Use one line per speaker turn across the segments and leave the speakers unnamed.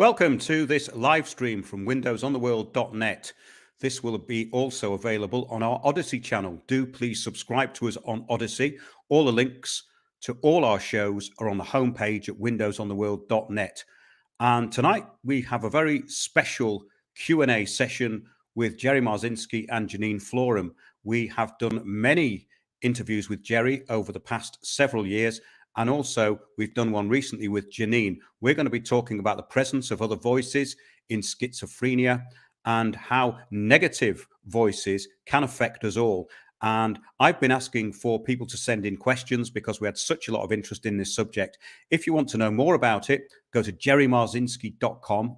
Welcome to this live stream from windowsontheworld.net. This will be also available on our Odyssey channel. Do please subscribe to us on Odyssey. All the links to all our shows are on the homepage at windowsontheworld.net. And tonight we have a very special Q&A session with Jerry Marzinsky and Jinean Florom. We have done many interviews with Jerry over the past several years. And also, we've done one recently with Jinean. We're going to be talking about the presence of other voices in schizophrenia and how negative voices can affect us all. And I've been asking for people to send in questions because we had such a lot of interest in this subject. If you want to know more about it, go to jerrymarzinsky.com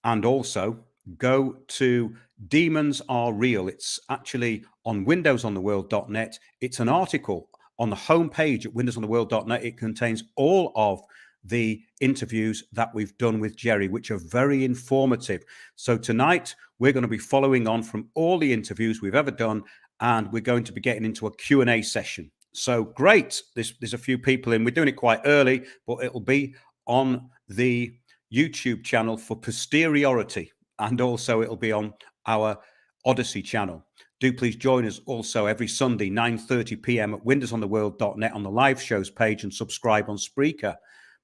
and also go to Demons Are Real. It's actually on windowsontheworld.net. It's an article on the homepage at windowsontheworld.net. It contains all of the interviews that we've done with Jerry, which are very informative. So tonight, we're going to be following on from all the interviews we've ever done, and we're going to be getting into a Q&A session. So great. There's a few people in. We're doing it quite early, but it'll be on the YouTube channel for posteriority, and also it'll be on our Odyssey channel. Do please join us also every Sunday, 9:30 p.m. at windowsontheworld.net on the live shows page, and subscribe on Spreaker,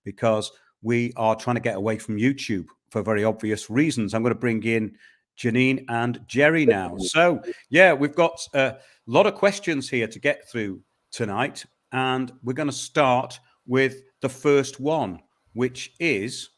because we are trying to get away from YouTube for very obvious reasons. I'm going to bring in Jinean and Jerry now. So, yeah, we've got a lot of questions here to get through tonight, and we're going to start with the first one, which is,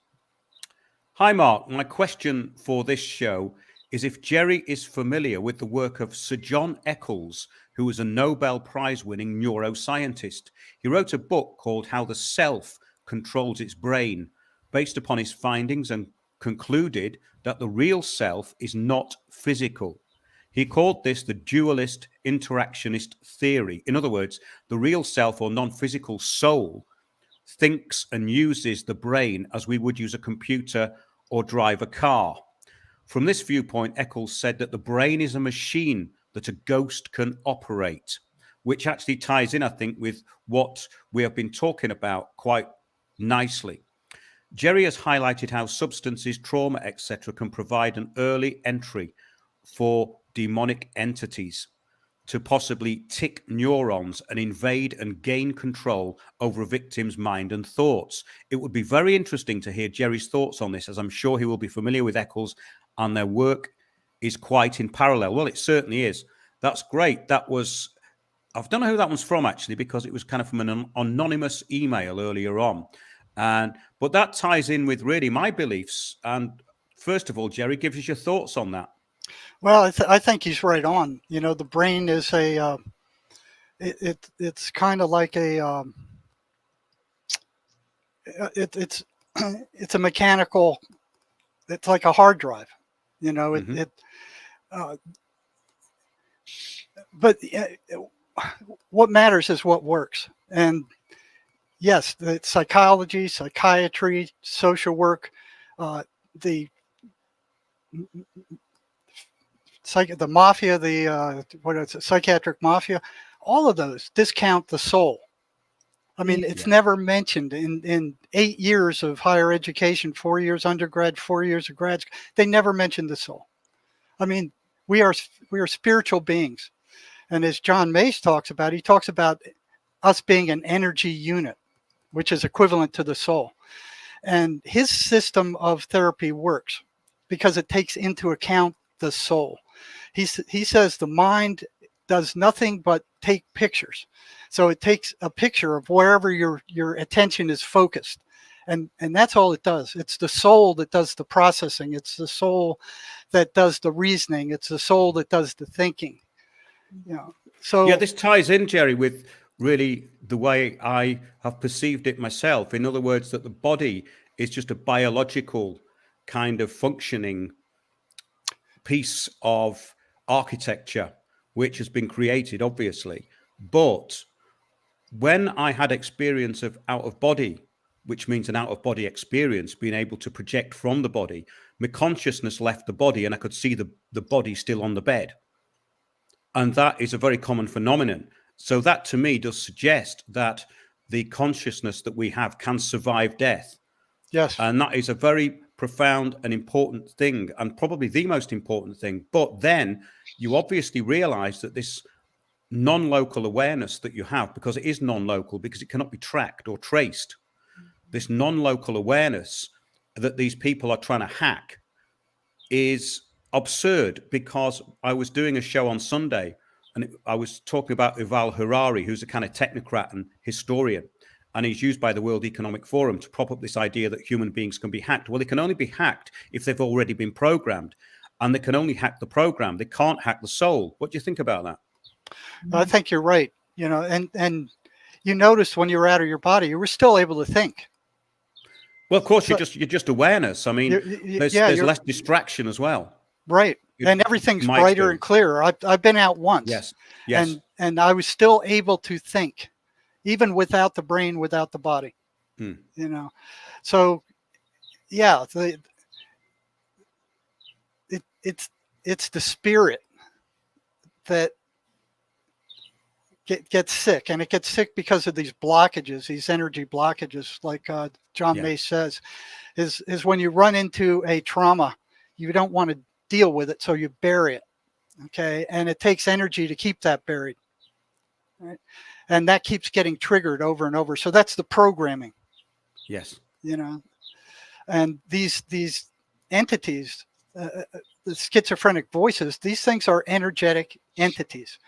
hi, Mark. My question for this show is if Jerry is familiar with the work of Sir John Eccles, who was a Nobel Prize-winning neuroscientist. He wrote a book called How the Self Controls Its Brain, based upon his findings, and concluded that the real self is not physical. He called this the dualist interactionist theory. In other words, the real self, or non-physical soul, thinks and uses the brain as we would use a computer or drive a car. From this viewpoint, Eccles said that the brain is a machine that a ghost can operate, which actually ties in, I think, with what we have been talking about quite nicely. Jerry has highlighted how substances, trauma, etc., can provide an early entry for demonic entities to possibly tick neurons and invade and gain control over a victim's mind and thoughts. It would be very interesting to hear Jerry's thoughts on this, as I'm sure he will be familiar with Eccles, and their work is quite in parallel. Well, it certainly is. That's great. That was, I don't know who that one's from, actually, because it was kind of from an anonymous email earlier on. But that ties in with really my beliefs. And first of all, Jerry, give us your thoughts on that.
Well, I think he's right on. You know, the brain is a, it's kind of like a, it's a mechanical, it's like a hard drive, you know, but what matters is what works. And yes, the psychology, psychiatry, social work, the mafia, psychiatric mafia, all of those discount the soul. I mean, it's never mentioned in 8 years of higher education, 4 years undergrad, 4 years of grad school. They never mentioned the soul. I mean, we are spiritual beings. And as John Mace talks about, he talks about us being an energy unit, which is equivalent to the soul. And his system of therapy works because it takes into account the soul. He says the mind does nothing but take pictures. So it takes a picture of wherever your attention is focused. And that's all it does. It's the soul that does the processing. It's the soul that does the reasoning. It's the soul that does the thinking. You know, so
yeah, this ties in, Jerry, with really the way I have perceived it myself. In other words, that the body is just a biological kind of functioning piece of architecture which has been created, obviously. But when I had experience of out of body, which means an out of body experience, being able to project from the body, my consciousness left the body and I could see the body still on the bed. And that is a very common phenomenon. So that to me does suggest that the consciousness that we have can survive death.
Yes.
And that is a very profound and important thing, and probably the most important thing. But then you obviously realize that this non-local awareness that you have, because it is non-local, because it cannot be tracked or traced, this non-local awareness that these people are trying to hack is absurd. Because I was doing a show on Sunday, and I was talking about Yuval Harari, who's a kind of technocrat and historian, and he's used by the World Economic Forum to prop up this idea that human beings can be hacked. Well, they can only be hacked if they've already been programmed, and they can only hack the program. They can't hack the soul. What do you think about that?
I think you're right. And you noticed when you were out of your body, you were still able to think.
Well, of course, you're just awareness. I mean, there's less distraction as well.
Right. And everything's brighter and clearer. I've been out once.
Yes. Yes.
And I was still able to think, even without the brain, without the body. So yeah, it's the spirit that gets sick, and it gets sick because of these blockages, these energy blockages, like John Mace says, is when you run into a trauma, you don't want to deal with it, so you bury it. Okay, and it takes energy to keep that buried, right? And that keeps getting triggered over and over. So that's the programming.
Yes.
And these entities, the schizophrenic voices, these things are energetic entities.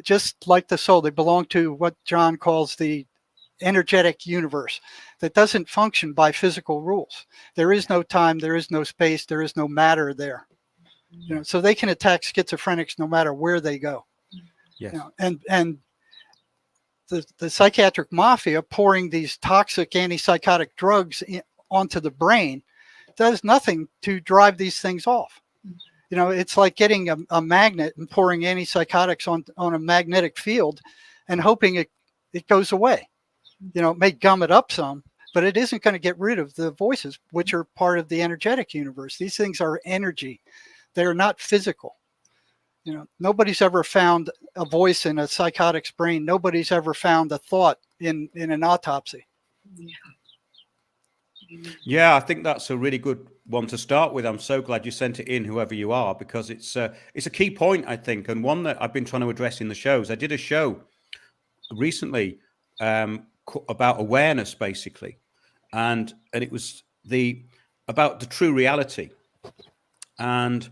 Just like the soul, they belong to what John calls the energetic universe that doesn't function by physical rules. There is no time, there is no space, there is no matter there. So they can attack schizophrenics no matter where they go.
Yes.
And the psychiatric mafia pouring these toxic antipsychotic drugs onto the brain does nothing to drive these things off. It's like getting a magnet and pouring antipsychotics on a magnetic field and hoping it goes away. It may gum it up some, but it isn't going to get rid of the voices, which are part of the energetic universe. These things are energy. They're not physical. Nobody's ever found a voice in a psychotic's brain. Nobody's ever found a thought in an autopsy.
Yeah, I think that's a really good one to start with. I'm so glad you sent it in, whoever you are, because it's a key point, I think, and one that I've been trying to address in the shows. I did a show recently about awareness, basically, and it was about the true reality, and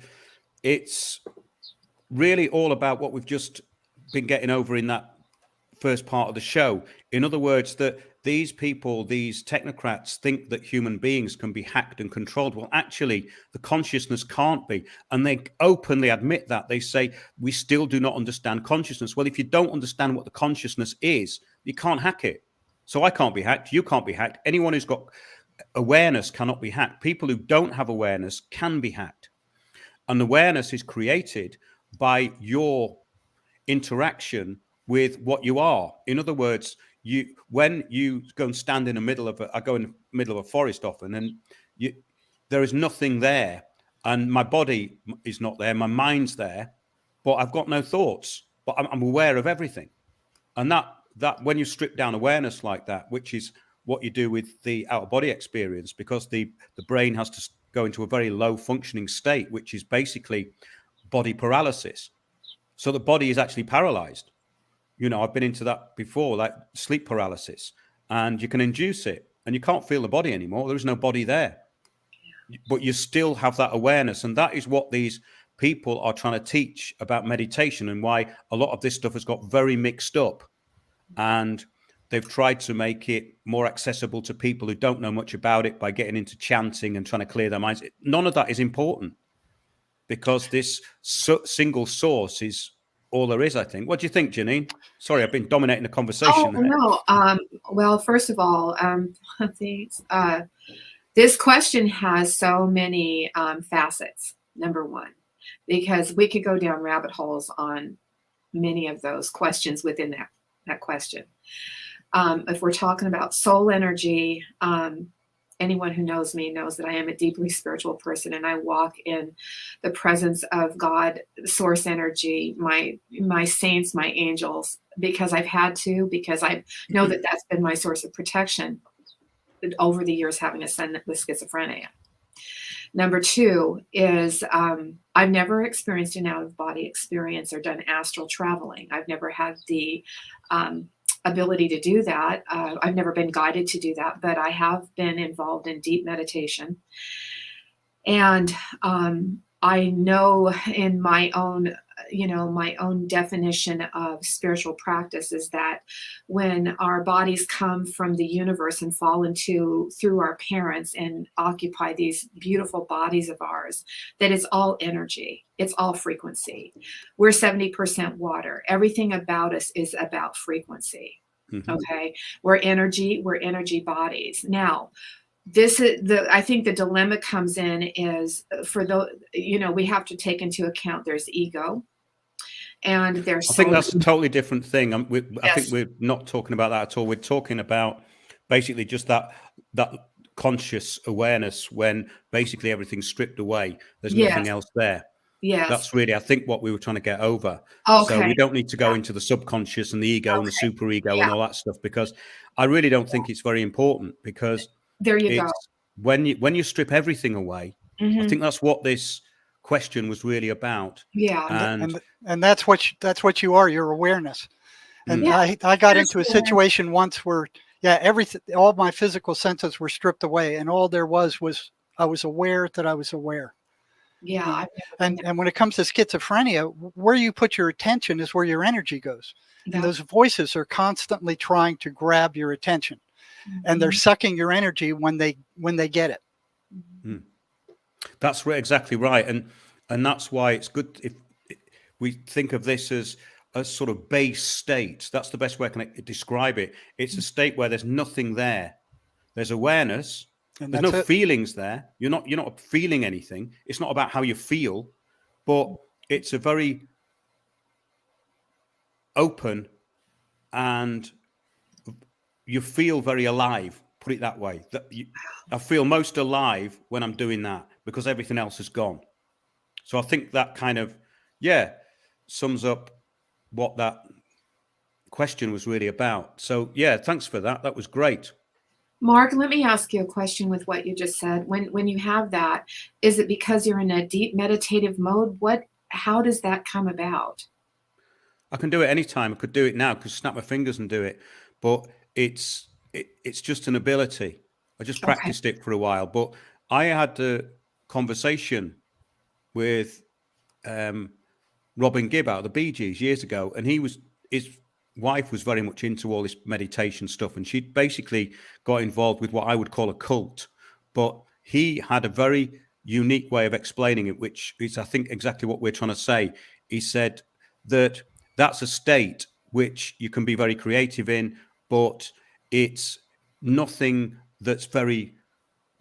it's really all about what we've just been getting over in that first part of the show. In other words, that these people, these technocrats, think that human beings can be hacked and controlled. Well, actually, the consciousness can't be. And they openly admit that. They say, we still do not understand consciousness. Well, if you don't understand what the consciousness is, you can't hack it. So I can't be hacked. You can't be hacked. Anyone who's got awareness cannot be hacked. People who don't have awareness can be hacked. And awareness is created by your interaction with what you are. In other words, when you go and stand in the middle of I go in the middle of a forest often, and there is nothing there, and my body is not there, my mind's there, but I've got no thoughts, but I'm aware of everything. And that when you strip down awareness like that, which is what you do with the out-of-body experience, because the brain has to go into a very low functioning state, which is basically body paralysis. So the body is actually paralyzed. I've been into that before, like sleep paralysis, and you can induce it and you can't feel the body anymore. There is no body there, but you still have that awareness. And that is what these people are trying to teach about meditation, and why a lot of this stuff has got very mixed up. And they've tried to make it more accessible to people who don't know much about it by getting into chanting and trying to clear their minds. None of that is important, because this single source is all there is, I think. What do you think, Jinean? Sorry, I've been dominating the conversation.
Oh, no. Well, first of all, thanks. This question has so many facets, number one, because we could go down rabbit holes on many of those questions within that question. If we're talking about soul energy, anyone who knows me knows that I am a deeply spiritual person, and I walk in the presence of God, source energy, my saints, my angels, because I've had to, because I know that that's been my source of protection. over the years having a son with schizophrenia. Number two is I've never experienced an out-of-body experience or done astral traveling. I've never had the ability to do that. I've never been guided to do that, but I have been involved in deep meditation. And I know in my own definition of spiritual practice is that when our bodies come from the universe and fall through our parents and occupy these beautiful bodies of ours, that it's all energy. It's all frequency. We're 70% water. Everything about us is about frequency. Mm-hmm. Okay. We're energy bodies. Now, I think the dilemma comes in is for we have to take into account there's ego and there's.
I think that's a totally different thing. I think we're not talking about that at all. We're talking about basically just that conscious awareness when basically everything's stripped away. There's nothing else there.
Yes.
That's really, I think, what we were trying to get over.
Okay.
So we don't need to go into the subconscious and the ego and the super ego and all that stuff, because I really don't think it's very important, because
there you go.
When you strip everything away,
mm-hmm.
I think that's what this question was really about.
Yeah. And that's what you are, your awareness. And I got into a situation once where, all my physical senses were stripped away, and all there was I was aware that I was aware.
Yeah.
And when it comes to schizophrenia, where you put your attention is where your energy goes. And those voices are constantly trying to grab your attention. Mm-hmm. And they're sucking your energy when they get it.
Mm. That's exactly right. And that's why it's good if we think of this as a sort of base state. That's the best way I can describe it. It's a state where there's nothing there. There's awareness. And there's no feelings there. You're not feeling anything. It's not about how you feel, but it's a very open, and you feel very alive. Put it that way. I feel most alive when I'm doing that, because everything else is gone. So I think that kind of sums up what that question was really about. So thanks for that. That was great.
Mark, let me ask you a question with what you just said. When you have that, is it because you're in a deep meditative mode? How does that come about?
I can do it anytime. I could do it now. I could snap my fingers and do it. But it's just an ability. I just practiced it for a while. But I had a conversation with Robin Gibb out of the Bee Gees years ago, and his wife was very much into all this meditation stuff, and she basically got involved with what I would call a cult. But he had a very unique way of explaining it, which is, I think, exactly what we're trying to say. He said that that's a state which you can be very creative in, but it's nothing that's very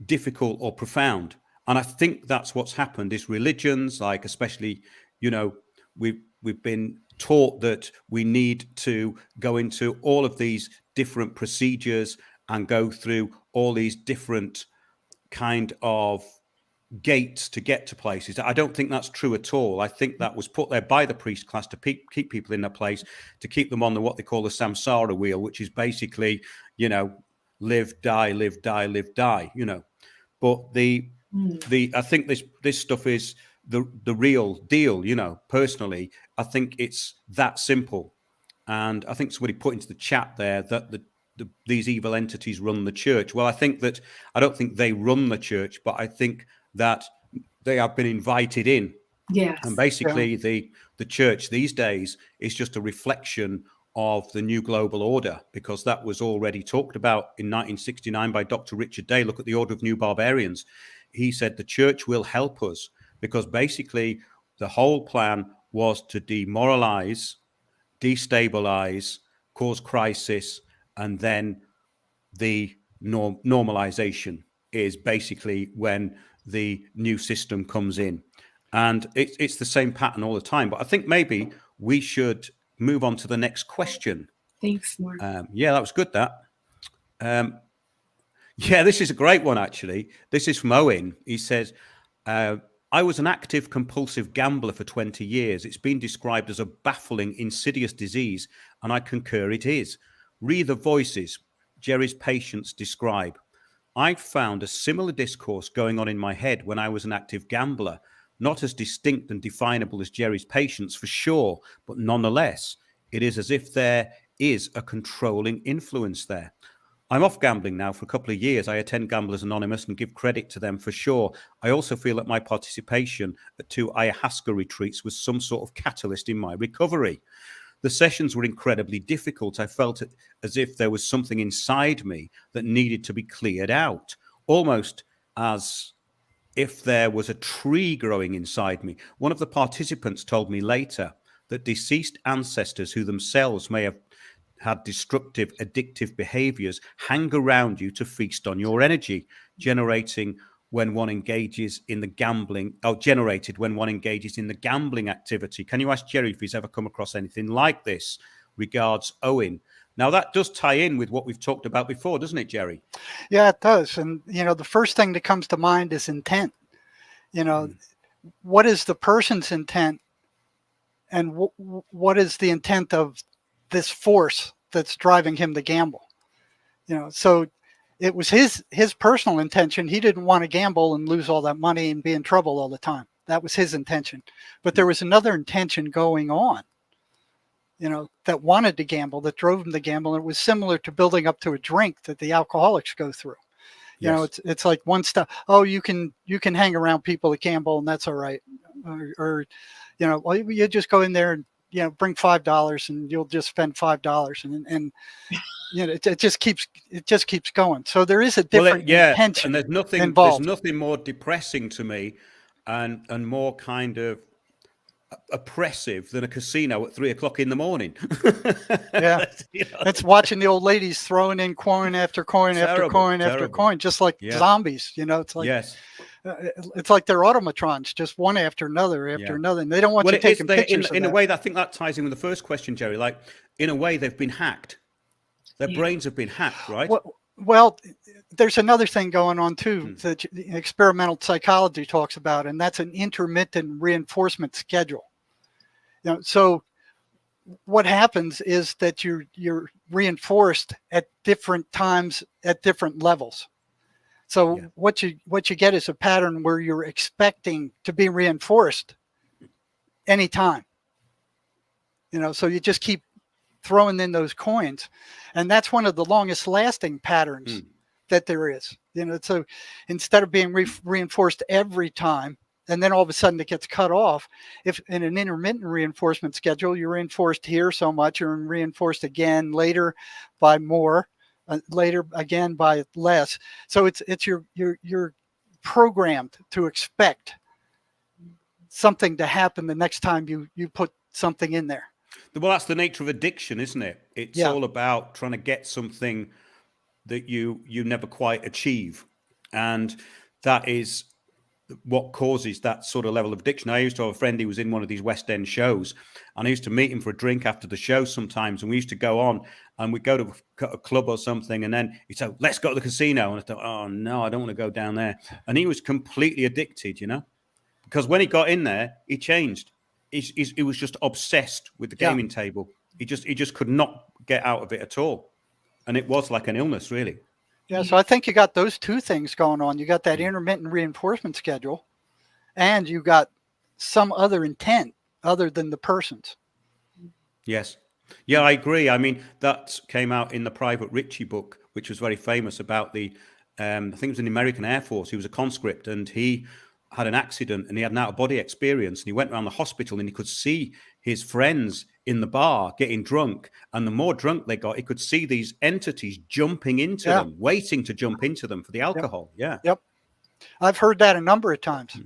difficult or profound. And I think that's what's happened is religions, like especially, we've been taught that we need to go into all of these different procedures and go through all these different kind of gates to get to places. I don't think that's true at all. I think that was put there by the priest class to keep people in their place, to keep them on what they call the samsara wheel, which is basically, live, die, live, die, live, die, But I think this stuff is the real deal, personally. I think it's that simple. And I think somebody put into the chat there that these evil entities run the church. Well, I don't think they run the church, but I think that they have been invited in.
Yes.
And basically the church these days is just a reflection of the new global order, because that was already talked about in 1969 by Dr. Richard Day. Look at the Order of New Barbarians. He said the church will help us, because basically the whole plan was to demoralize, destabilize, cause crisis, and then the normalization is basically when the new system comes in. And it's the same pattern all the time. But I think maybe we should move on to the next question.
Thanks, Mark.
That was good, that. This is a great one, actually. This is from Owen. He says, I was an active compulsive gambler for 20 years. It's been described as a baffling, insidious disease, and I concur it is. Read the voices Jerry's patients describe. I found a similar discourse going on in my head when I was an active gambler, not as distinct and definable as Jerry's patients for sure, but nonetheless, it is as if there is a controlling influence there. I'm off gambling now for a couple of years. I attend Gamblers Anonymous and give credit to them for sure. I also feel that my participation at 2 ayahuasca retreats was some sort of catalyst in my recovery. The sessions were incredibly difficult. I felt as if there was something inside me that needed to be cleared out, almost as if there was a tree growing inside me. One of the participants told me later that deceased ancestors who themselves may have had destructive, addictive behaviors hang around you to feast on your energy, generated when one engages in the gambling activity. Can you ask Jerry if he's ever come across anything like this? Regards, Owen. Now, that does tie in with what we've talked about before, doesn't it, Jerry?
Yeah, it does. And, the first thing that comes to mind is intent. What is the person's intent, and what is the intent of this force that's driving him to gamble? So it was his personal intention. He didn't want to gamble and lose all that money and be in trouble all the time. That was his intention. But there was another intention going on, that wanted to gamble, that drove him to gamble. And it was similar to building up to a drink that the alcoholics go through.
Yes.
It's like one step. Oh, you can hang around people that gamble and that's all right. Or well, you just go in there and, bring $5 and you'll just spend $5 and it just keeps going. So there is a different intention.
And there's
involved.
nothing more depressing to me and more kind of oppressive than a casino at 3 o'clock in the morning.
Yeah. It's watching the old ladies throwing in coin after coin after coin after coin, just like zombies. It's like,
yes.
It's like they're automatrons, just one after another after another. And they don't want you taking pictures
in a way. I think that ties in with the first question, Jerry. Like, in a way, they've been hacked. Their brains have been hacked, right?
Well, there's another thing going on too that experimental psychology talks about, and that's an intermittent reinforcement schedule. So what happens is that you're reinforced at different times at different levels. So what you get is a pattern where you're expecting to be reinforced anytime. So you just keep throwing in those coins, and that's one of the longest lasting patterns that there is. So instead of being reinforced every time, and then all of a sudden it gets cut off, if in an intermittent reinforcement schedule, you're reinforced here so much, you're reinforced again later by more, later again by less. So it's you're programmed to expect something to happen the next time you put something in there.
Well, that's the nature of addiction, isn't it? It's all about trying to get something that you never quite achieve. And that is what causes that sort of level of addiction. I used to have a friend who was in one of these West End shows, and I used to meet him for a drink after the show sometimes, and we used to go on and we'd go to a club or something, and then he'd say, let's go to the casino. And I thought, oh no, I don't want to go down there. And he was completely addicted, because when he got in there, he changed. He was just obsessed with the gaming table. He just could not get out of it at all. And it was like an illness, really.
Yeah, so I think you got those two things going on. You got that intermittent reinforcement schedule, and you got some other intent other than the person's.
Yes. Yeah, I agree. I mean, that came out in the Private Ritchie book, which was very famous about I think it was in the American Air Force. He was a conscript, and he had an accident and he had an out-of-body experience, and he went around the hospital and he could see his friends in the bar getting drunk, and the more drunk they got, he could see these entities jumping into them, waiting to jump into them for the alcohol.
Yep. I've heard that a number of times.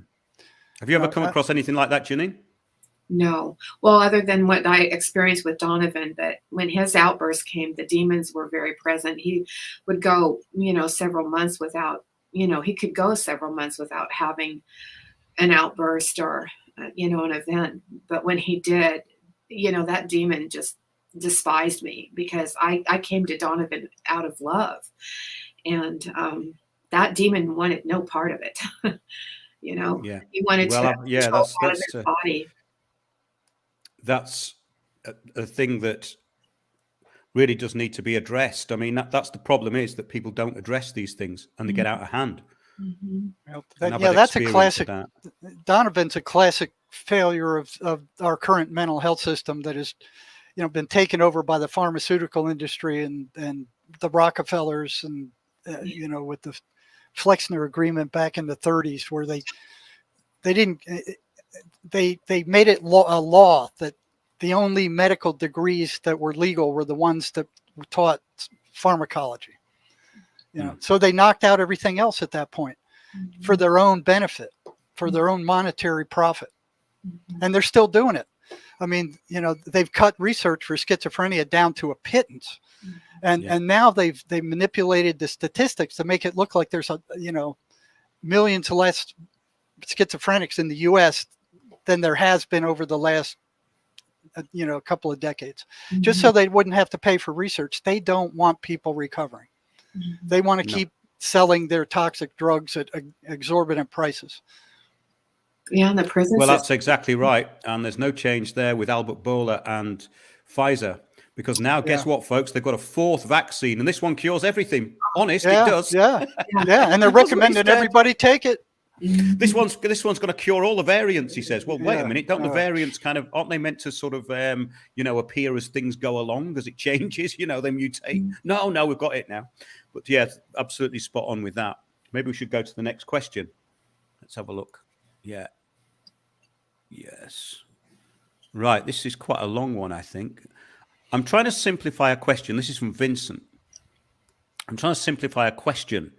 Have you ever come across anything like that, Jinean?
No. Well, other than what I experienced with Donovan, that when his outburst came, the demons were very present. He would go, several months without, he could go several months without having an outburst or, an event. But when he did, that demon just despised me, because I came to Donovan out of love. And that demon wanted no part of it. He wanted to control out of his body.
That's a thing that really does need to be addressed. I mean, that's the problem, is that people don't address these things and they get out of hand.
Well,
And I've
yeah,
had
that's a
experience of
classic.
that.
Donovan's a classic failure of our current mental health system that has, been taken over by the pharmaceutical industry and the Rockefellers and with the Flexner Agreement back in the 30s, where they didn't they made it a law that the only medical degrees that were legal were the ones that taught pharmacology. So they knocked out everything else at that point for their own benefit, for their own monetary profit. And they're still doing it. I mean, they've cut research for schizophrenia down to a pittance. And now they've manipulated the statistics to make it look like there's millions less schizophrenics in the US than there has been over the last couple of decades, just so they wouldn't have to pay for research. They don't want people recovering. They want to keep selling their toxic drugs at exorbitant prices.
Yeah, the prison
Well,
system.
that's exactly right. And there's no change there with Albert Bourla and Pfizer, because now, guess what, folks? They've got a fourth vaccine, and this one cures everything. Honest, it does.
Yeah. And they're recommending everybody take it.
This one's going to cure all the variants, he says. Well, wait a minute. Don't the variants aren't they meant to sort of, appear as things go along, as it changes, they mutate? No, we've got it now. But yeah, absolutely spot on with that. Maybe we should go to the next question. Let's have a look. Yeah. Yes. Right. This is quite a long one, I think. I'm trying to simplify a question. This is from Vincent. I'm trying to simplify a question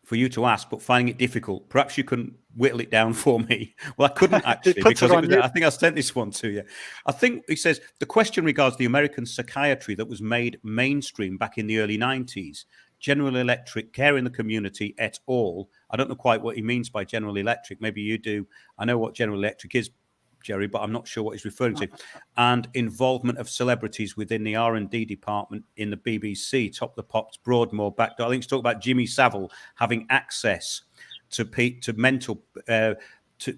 for you to ask, but finding it difficult. Perhaps you can whittle it down for me. Well, I couldn't actually, because I think I sent this one to you. I think he says the question regards the American psychiatry that was made mainstream back in the early 90s. General Electric, Care in the Community, et al. I don't know quite what he means by General Electric. Maybe you do. I know what General Electric is, Jerry, but I'm not sure what he's referring to. And involvement of celebrities within the R&D department in the BBC, Top the Pops, Broadmoor, Backdoor. I think he's talking about Jimmy Savile having access to mental.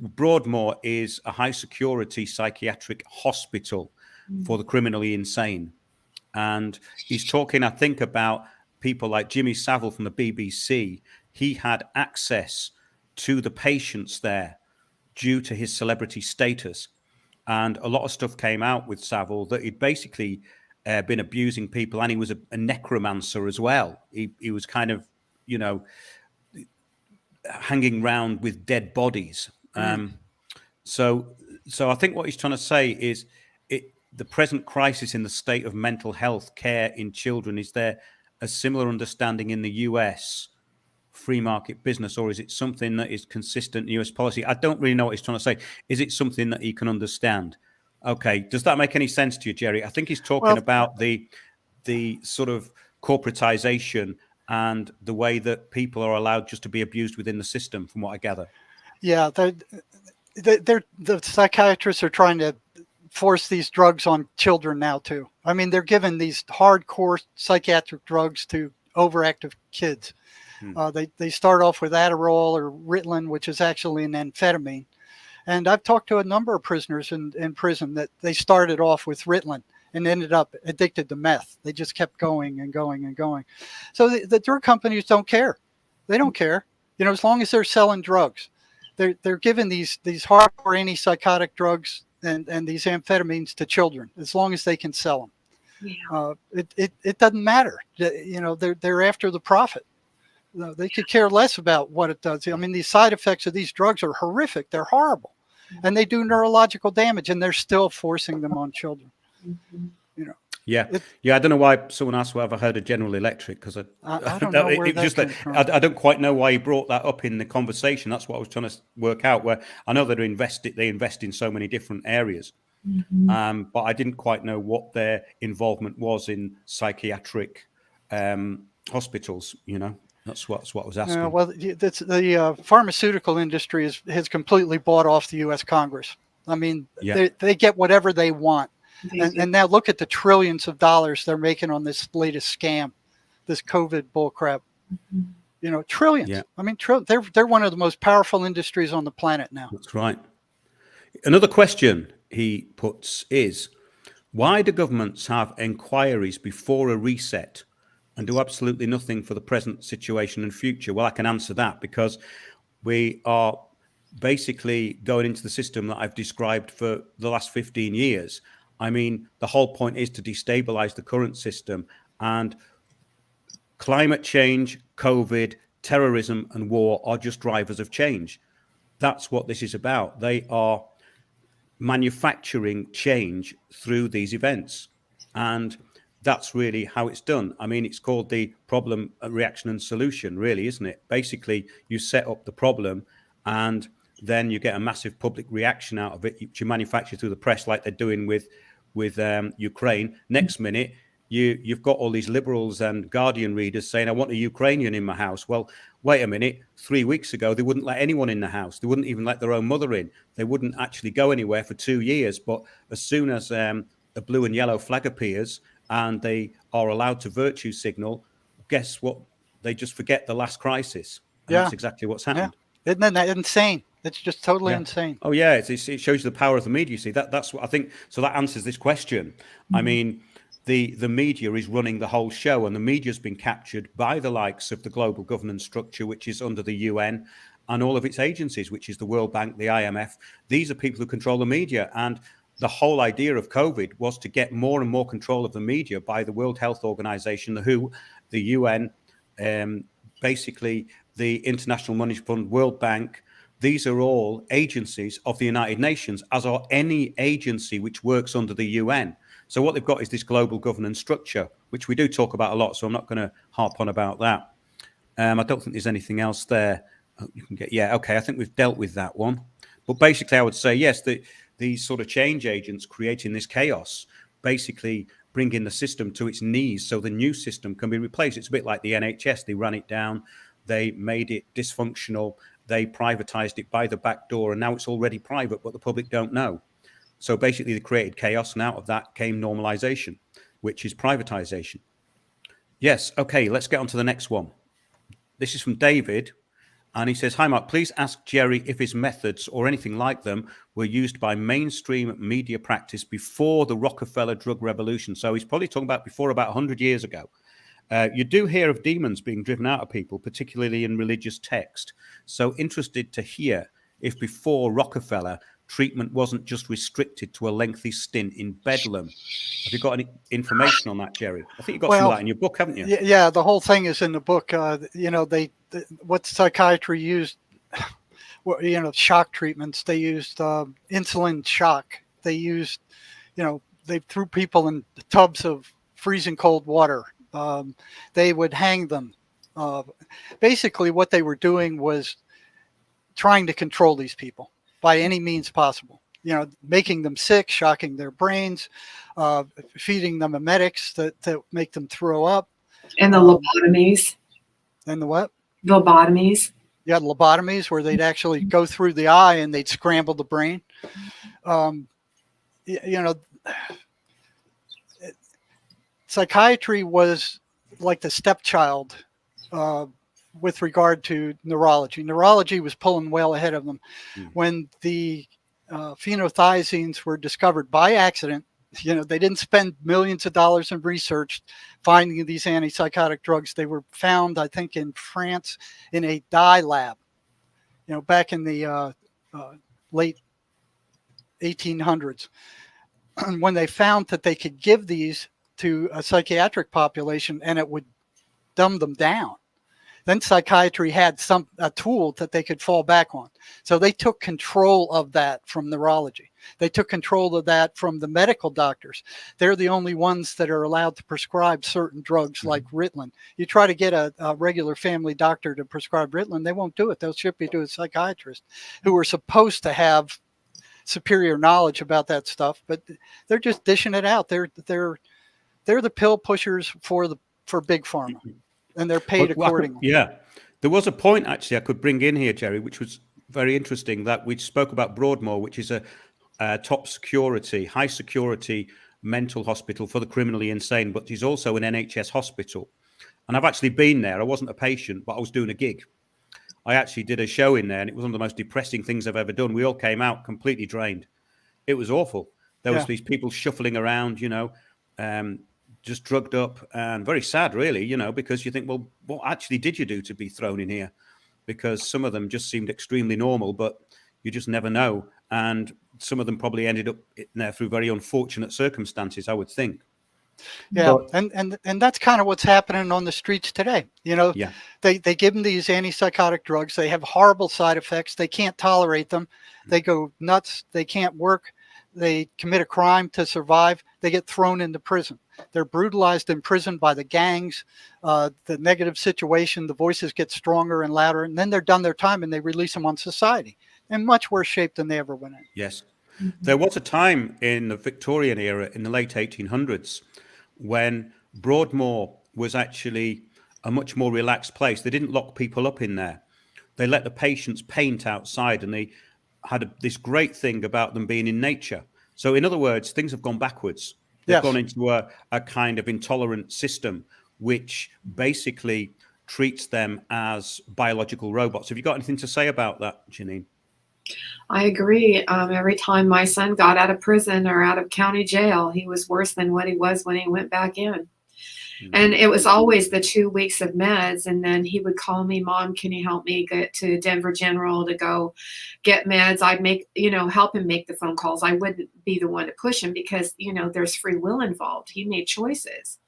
Broadmoor is a high security psychiatric hospital for the criminally insane, and he's talking, I think, about people like Jimmy Savile from the BBC. He had access to the patients there due to his celebrity status. And a lot of stuff came out with Savile that he'd basically been abusing people, and he was a necromancer as well. He was kind of, hanging around with dead bodies. So I think what he's trying to say is the present crisis in the state of mental health care in children, is there a similar understanding in the US free market business, or is it something that is consistent US policy? I don't really know what he's trying to say. Is it something that he can understand? Okay. Does that make any sense to you, Jerry? I think he's talking about the sort of corporatization and the way that people are allowed just to be abused within the system, from what I gather. Yeah.
The psychiatrists are trying to force these drugs on children now too. I mean, they're giving these hardcore psychiatric drugs to overactive kids. They start off with Adderall or Ritalin, which is actually an amphetamine. And I've talked to a number of prisoners in prison that they started off with Ritalin and ended up addicted to meth. They just kept going and going and going. So the drug companies don't care. They don't care, as long as they're selling drugs. They're giving these hardcore antipsychotic drugs and these amphetamines to children as long as they can sell them. Yeah. It doesn't matter. They're after the profit. They could care less about what it does. I mean, the side effects of these drugs are horrific. They're horrible, and they do neurological damage, and they're still forcing them on children.
Yeah. I don't know why someone asked whether I heard of General Electric, because
I don't know where that came from.
I don't quite know why he brought that up in the conversation. That's what I was trying to work out. Where I know they invest in so many different areas, but I didn't quite know what their involvement was in psychiatric hospitals. That's what I was asking.
Well, the pharmaceutical industry has completely bought off the U.S. Congress. I mean, they get whatever they want. And now look at the trillions of dollars they're making on this latest scam, this COVID bullcrap. Trillions. Yeah. I mean, they're one of the most powerful industries on the planet now.
That's right. Another question he puts is, Why do governments have inquiries before a reset and do absolutely nothing for the present situation and future? Well, I can answer that because we are basically going into the system that I've described for the last 15 years. I mean, the whole point is to destabilize the current system, and climate change, COVID, terrorism, and war are just drivers of change. That's what this is about. They are manufacturing change through these events. And that's really how it's done. I mean, it's called the problem, reaction, and solution, really, isn't it? Basically, you set up the problem and then you get a massive public reaction out of it, which you manufacture through the press, like they're doing with Ukraine. Next minute, you've got all these liberals and Guardian readers saying, I want a Ukrainian in my house. Well, wait a minute. 3 weeks ago, they wouldn't let anyone in the house. They wouldn't even let their own mother in. They wouldn't actually go anywhere for 2 years. But as soon as a blue and yellow flag appears and they are allowed to virtue signal, guess what? They just forget the last crisis. And that's exactly what's happened.
Yeah. Isn't that insane? It's just totally insane.
Oh, yeah. It shows you the power of the media. See, that's what I think. So that answers this question. I mean, the media is running the whole show, and the media has been captured by the likes of the global governance structure, which is under the UN and all of its agencies, which is the World Bank, the IMF. These are people who control the media. And the whole idea of COVID was to get more and more control of the media by the World Health Organization, the WHO, the UN, basically the International Monetary Fund, World Bank. These are all agencies of the United Nations, as are any agency which works under the UN. So what they've got is this global governance structure, which we do talk about a lot, so I'm not going to harp on about that. I don't think there's anything else there. You can get, okay, I think we've dealt with that one. But basically, I would say, yes, these sort of change agents creating this chaos basically bringing the system to its knees so the new system can be replaced. It's a bit like the NHS. They ran it down. They made it dysfunctional. They privatized it by the back door, and now it's already private, but the public don't know. So basically, they created chaos, and out of that came normalization, which is privatization. Yes, okay, let's get on to the next one. This is from David, and he says, hi, Mark, please ask Jerry if his methods or anything like them were used by mainstream media practice before the Rockefeller drug revolution. So he's probably talking about before about 100 years ago. You do hear of demons being driven out of people, particularly in religious text. So interested to hear if before Rockefeller, treatment wasn't just restricted to a lengthy stint in Bedlam. Have you got any information on that, Jerry? I think you've got some of that in your book, haven't you?
Yeah, the whole thing is in the book. What psychiatry used, shock treatments. They used insulin shock. They used, they threw people in tubs of freezing cold water. They would hang them. Basically, what they were doing was trying to control these people by any means possible. Making them sick, shocking their brains, feeding them emetics that make them throw up.
And the lobotomies.
And the what?
Lobotomies.
Yeah, lobotomies, where they'd actually go through the eye and they'd scramble the brain. Psychiatry was like the stepchild with regard to neurology. Neurology was pulling well ahead of them. When the phenothiazines were discovered by accident, they didn't spend millions of dollars in research finding these antipsychotic drugs. They were found, I think, in France in a dye lab, back in the late 1800s. And when they found that they could give these to a psychiatric population and it would dumb them down, then psychiatry had a tool that they could fall back on. So they took control of that from neurology. They took control of that from the medical doctors. They're the only ones that are allowed to prescribe certain drugs like Ritalin. You try to get a regular family doctor to prescribe Ritalin, they won't do it. They'll ship you to a psychiatrist who are supposed to have superior knowledge about that stuff, but they're just dishing it out. They're the pill pushers for big pharma. And they're paid accordingly.
Yeah. There was a point, actually, I could bring in here, Jerry, which was very interesting, that we spoke about Broadmoor, which is a top security, high security mental hospital for the criminally insane, but is also an NHS hospital. And I've actually been there. I wasn't a patient, but I was doing a gig. I actually did a show in there, and it was one of the most depressing things I've ever done. We all came out completely drained. It was awful. There was
Yeah.
these people shuffling around, just drugged up, and very sad, really, because you think, well, what actually did you do to be thrown in here? Because some of them just seemed extremely normal, but you just never know. And some of them probably ended up in there through very unfortunate circumstances, I would think.
Yeah,
But
and that's kind of what's happening on the streets today.
yeah,
They give them these antipsychotic drugs. They have horrible side effects. They can't tolerate them. They go nuts. They can't work. They commit a crime to survive. They get thrown into prison. They're brutalized in prison by the gangs, the negative situation. The voices get stronger and louder, and then they're done their time and they release them on society in much worse shape than they ever went in.
yes.
Mhm.
There was a time in the Victorian era in the late 1800s when Broadmoor was actually a much more relaxed place. They didn't lock people up in there. They let the patients paint outside, and they had this great thing about them being in nature. So in other words, things have gone backwards. They've
Yes.
gone into a kind of intolerant system, which basically treats them as biological robots. Have you got anything to say about that, Jinean?
I agree. Every time my son got out of prison or out of county jail, he was worse than what he was when he went back in. And it was always the 2 weeks of meds. And then he would call me, Mom, can you help me get to Denver General to go get meds? I'd help him make the phone calls. I wouldn't be the one to push him because, there's free will involved. He made choices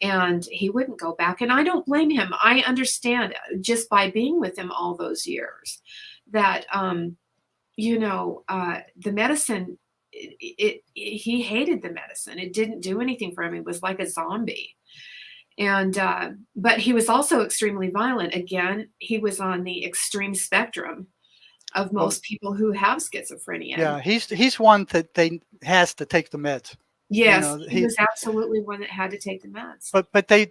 and he wouldn't go back. And I don't blame him. I understand just by being with him all those years that, the medicine, he hated the medicine. It didn't do anything for him. It was like a zombie. And, but he was also extremely violent. Again, he was on the extreme spectrum of most people who have schizophrenia.
Yeah, he's one that they has to take the meds.
Yes, he was absolutely one that had to take the meds.
But they,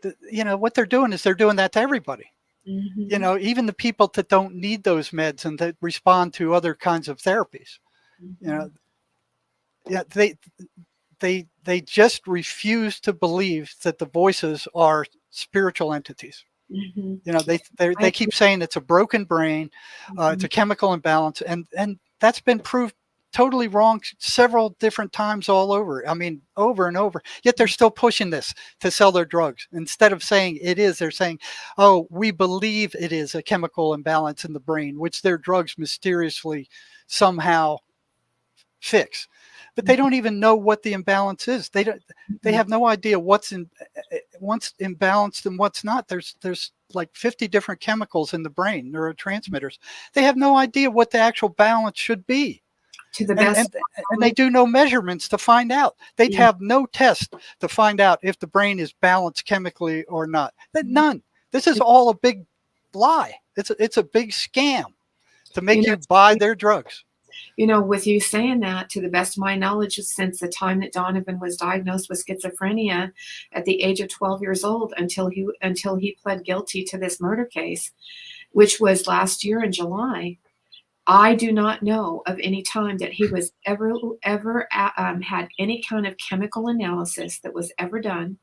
what they're doing is they're doing that to everybody.
Mhm.
Even the people that don't need those meds and that respond to other kinds of therapies.
Mhm.
Yeah, they just refuse to believe that the voices are spiritual entities.
Mhm.
They keep saying it's a broken brain, it's a chemical imbalance, and that's been proved totally wrong several different times all over. I mean, over and over. Yet they're still pushing this to sell their drugs. Instead of saying it is, they're saying, oh, we believe it is a chemical imbalance in the brain, which their drugs mysteriously somehow fix. But they don't even know what the imbalance is. They have no idea what's imbalanced and what's not. There's like 50 different chemicals in the brain, neurotransmitters. They have no idea what the actual balance should be.
To the best.
And they do no measurements to find out. They'd have no test to find out if the brain is balanced chemically or not. None. This is all a big lie. It's a big scam to make you buy their drugs.
With you saying that, to the best of my knowledge, since the time that Donovan was diagnosed with schizophrenia at the age of 12 years old until he pled guilty to this murder case, which was last year in July, I do not know of any time that he was ever had any kind of chemical analysis that was ever done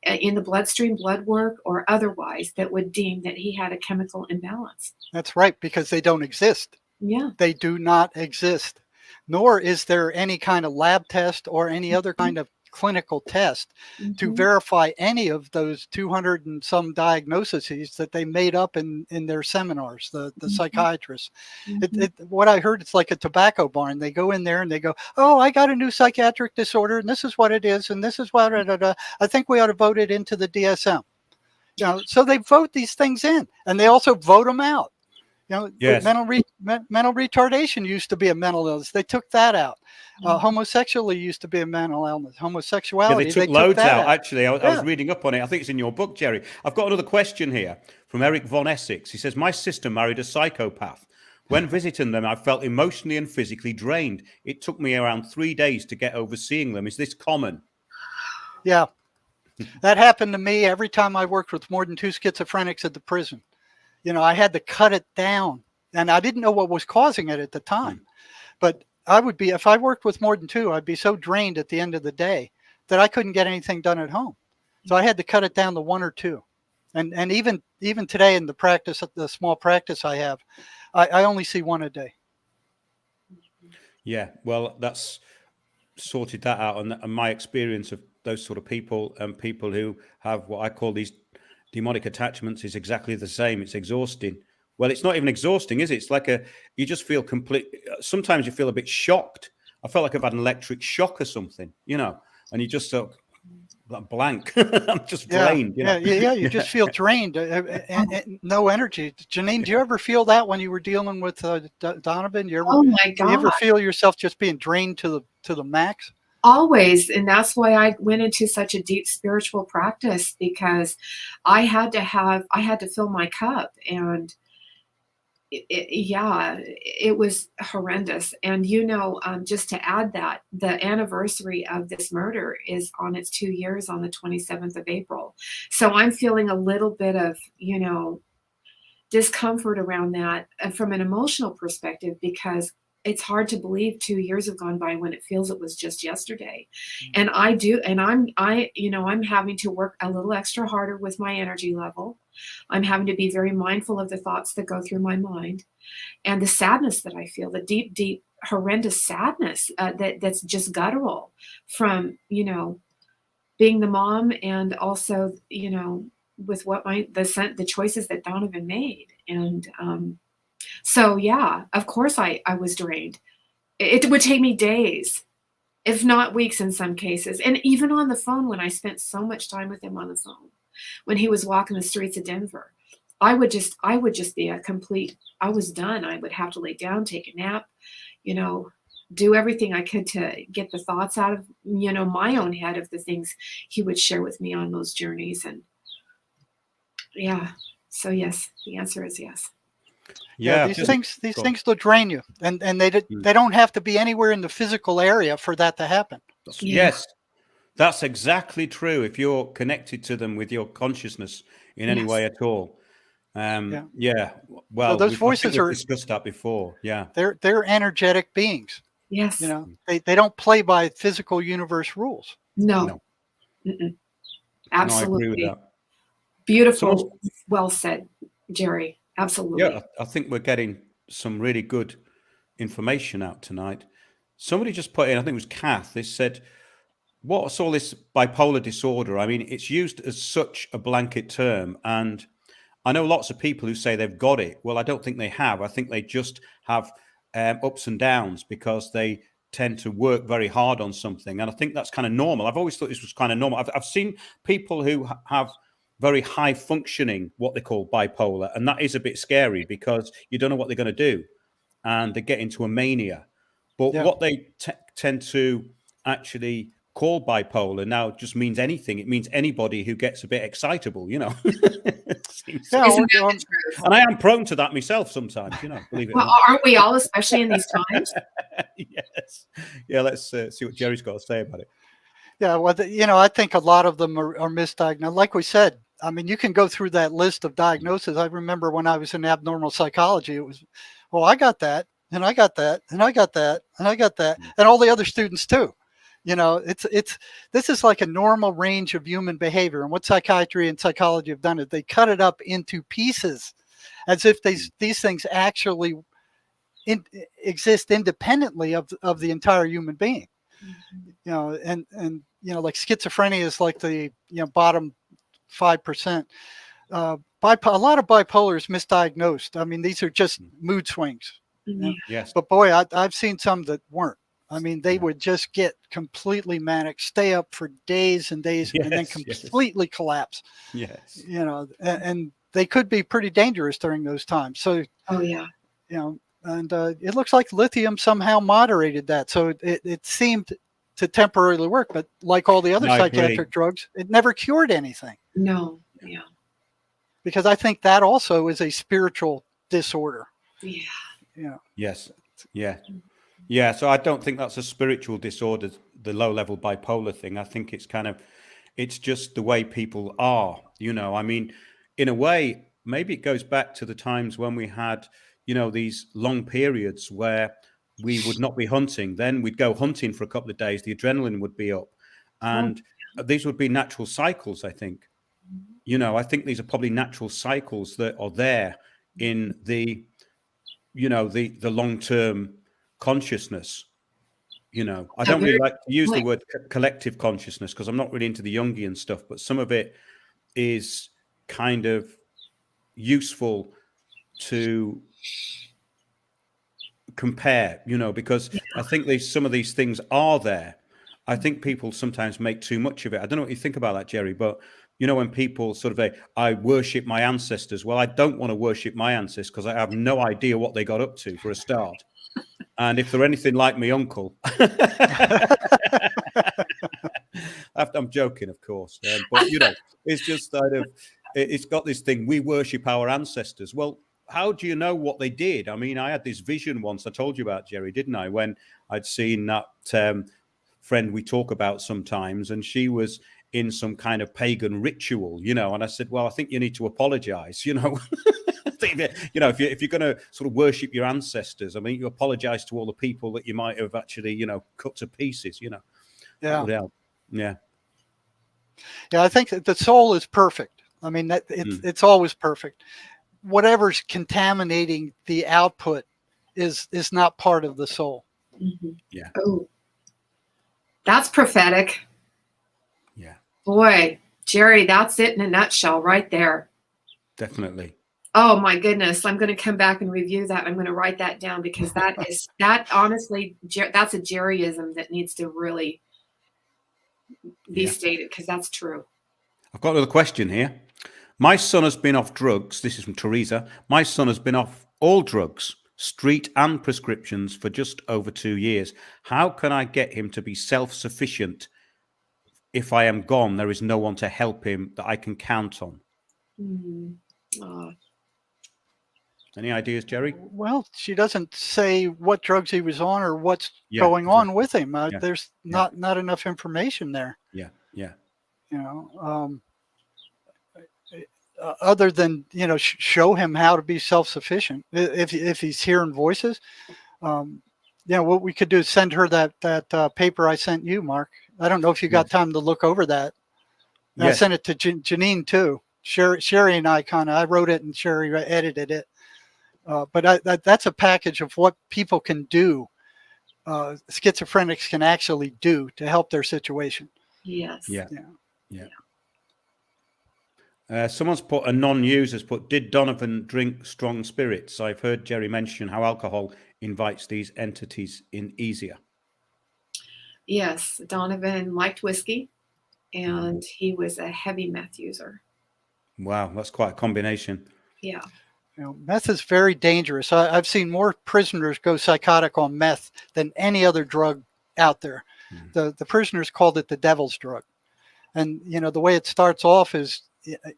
in the bloodstream, blood work, or otherwise that would deem that he had a chemical imbalance.
That's right, because they don't exist.
Yeah.
They do not exist. Nor is there any kind of lab test or any other kind of clinical test to verify any of those 200 and some diagnoses that they made up in their seminars, the psychiatrists. What I heard, it's like a tobacco barn. They go in there and they go, oh, I got a new psychiatric disorder and this is what it is and this is what I think we ought to vote it into the DSM. So they vote these things in and they also vote them out.
Yes.
Mental retardation used to be a mental illness. They took that out. Homosexuality used to be a mental illness. Homosexuality,
they took loads out.
out.
Actually, I was reading up on it. I think it's in your book, Jerry. I've got another question here from Eric von Essex. He says, my sister married a psychopath. When visiting them, I felt emotionally and physically drained. It took me around 3 days to get over seeing them. Is this common?
Yeah. That happened to me every time I worked with more than 2 schizophrenics at the prison. I had to cut it down and I didn't know what was causing it at the time, but if I worked with more than 2, I'd be so drained at the end of the day that I couldn't get anything done at home. So I had to cut it down to 1 or 2. And even today in the practice, the small practice I have, I only see 1 a day.
Yeah, well, that's sorted that out, and my experience of those sort of people and people who have what I call these demonic attachments is exactly the same. It's exhausting. Well, it's not even exhausting, is it? It's like you just feel sometimes you feel a bit shocked. I felt like I've had an electric shock or something, and you just sort of blank. I'm just drained.
You just feel drained and no energy. Janine, do you ever feel that when you were dealing with Donovan?
Oh my God.
Do you ever feel yourself just being drained to the max?
Always. And that's why I went into such a deep spiritual practice, because I had to fill my cup. And it was horrendous. And, just to add that, the anniversary of this murder is on its 2 years on the 27th of April. So I'm feeling a little bit of, discomfort around that from an emotional perspective, because it's hard to believe 2 years have gone by when it feels it was just yesterday. And I'm having to work a little extra harder with my energy level. I'm having to be very mindful of the thoughts that go through my mind, and the sadness that I feel, the deep, deep, horrendous sadness that's just guttural from, being the mom, and also, with what the choices that Donovan made. And, so yeah, of course I was drained. It would take me days, if not weeks in some cases. And even on the phone, when I spent so much time with him on the phone, when he was walking the streets of Denver, I would just be I was done. I would have to lay down, take a nap, do everything I could to get the thoughts out of, my own head of the things he would share with me on those journeys. And yeah, so yes, the answer is yes.
Yeah, these things will drain you, and they don't have to be anywhere in the physical area for that to happen.
Yes, that's exactly true. If you're connected to them with your consciousness in any way at all. Well,
so those voices
we've discussed that before. Yeah,
they're energetic beings.
Yes,
they don't play by physical universe rules.
No. Absolutely.
No, I agree with that.
Beautiful. Well said, Jerry. Absolutely.
Yeah, I think we're getting some really good information out tonight. Somebody just put in, I think it was Kath, they said, what's all this bipolar disorder? I mean, it's used as such a blanket term, and I know lots of people who say they've got it. Well, I don't think they have. I think they just have ups and downs because they tend to work very hard on something. And I think that's kind of normal. I've always thought this was kind of normal. I've seen people who have very high functioning, what they call bipolar. And that is a bit scary because you don't know what they're going to do. And they get into a mania. But what they tend to actually call bipolar now just means anything. It means anybody who gets a bit excitable, and I am prone to that myself sometimes, believe it or not.
Aren't we all, especially in these times?
Yes. Yeah, let's see what Jerry's got to say about it.
Yeah, well, I think a lot of them are misdiagnosed. Like we said, I mean, you can go through that list of diagnoses. I remember when I was in abnormal psychology, it was, well, I got that, and I got that, and I got that, and I got that, and all the other students too. This is like a normal range of human behavior. And what psychiatry and psychology have done is they cut it up into pieces as if these things actually exist independently of the entire human being. And like schizophrenia is like the bottom 5%. A lot of bipolar is misdiagnosed. I mean, these are just mood swings.
Yes.
But boy, I've seen some that weren't. I mean, they would just get completely manic, stay up for days and days, and then completely collapse.
Yes.
And they could be pretty dangerous during those times. So, and it looks like lithium somehow moderated that. So it seemed to temporarily work, but like all the other psychiatric drugs, it never cured anything.
No. Yeah.
Because I think that also is a spiritual disorder.
Yeah.
Yes. Yeah. Yeah, so I don't think that's a spiritual disorder, the low-level bipolar thing. I think it's just the way people are, I mean, in a way, maybe it goes back to the times when we had, these long periods where we would not be hunting. Then we'd go hunting for a couple of days. The adrenaline would be up. And these would be natural cycles, I think. I think these are probably natural cycles that are there in the, the long-term consciousness. You know, I
A
don't really
very
like to use the
point.
word collective consciousness because I'm not really into the Jungian stuff, but some of it is kind of useful to compare, you know, because
Yeah.
I think some of these things are there. I think people sometimes make too much of it. I don't know what you think about that, Jerry, but you know, when people sort of I worship my ancestors. Well, I don't want to worship my ancestors because I have no idea what they got up to for a start. And if they're anything like my uncle, I'm joking, of course, but you know, it's just kind of it's got this thing. We worship our ancestors. Well, how do you know what they did? I mean, I had this vision once. I told you about, Jerry, didn't I? When I'd seen that friend we talk about sometimes, and she was in some kind of pagan ritual, you know. And I said, well, I think you need to apologize, you know. You know, if you're going to sort of worship your ancestors, I mean, you apologize to all the people that you might have actually, you know, cut to pieces, you know. That
Yeah.
would help. Yeah.
Yeah, I think that the soul is perfect. I mean, that it's always perfect. Whatever's contaminating the output is not part of the soul.
Mhm.
Yeah.
Oh, that's prophetic.
Yeah.
Boy, Jerry, that's it in a nutshell right there.
Definitely.
Oh my goodness. I'm going to come back and review that. I'm going to write that down because that honestly, that's a Jerryism that needs to really be stated because that's true.
I've got another question here. My son has been off drugs. This is from Teresa. My son has been off all drugs, street and prescriptions, for just over 2 years. How can I get him to be self-sufficient? If I am gone, there is no one to help him that I can count on. Any ideas, Jerry?
Well, she doesn't say what drugs he was on or what's
Yeah,
going
exactly.
on with him.
Yeah,
There's
yeah.
not enough information there.
Yeah, yeah.
You know, other than, you know, show him how to be self-sufficient. If he's hearing voices, you know, what we could do is send her that paper I sent you, Mark. I don't know if you got time to look over that. And I sent it to Jinean too. Sherry and I wrote it and Sherry edited it. But that's a package of what people can do. Schizophrenics can actually do to help their situation.
Yes.
Yeah. Someone's put, a non-user's put, did Donovan drink strong spirits? I've heard Jerry mention how alcohol invites these entities in easier.
Yes, Donovan liked whiskey, and he was a heavy meth user.
Wow, that's quite a combination.
Yeah.
You know, meth is very dangerous. I've seen more prisoners go psychotic on meth than any other drug out there. The prisoners called it the devil's drug. And, you know, the way it starts off is,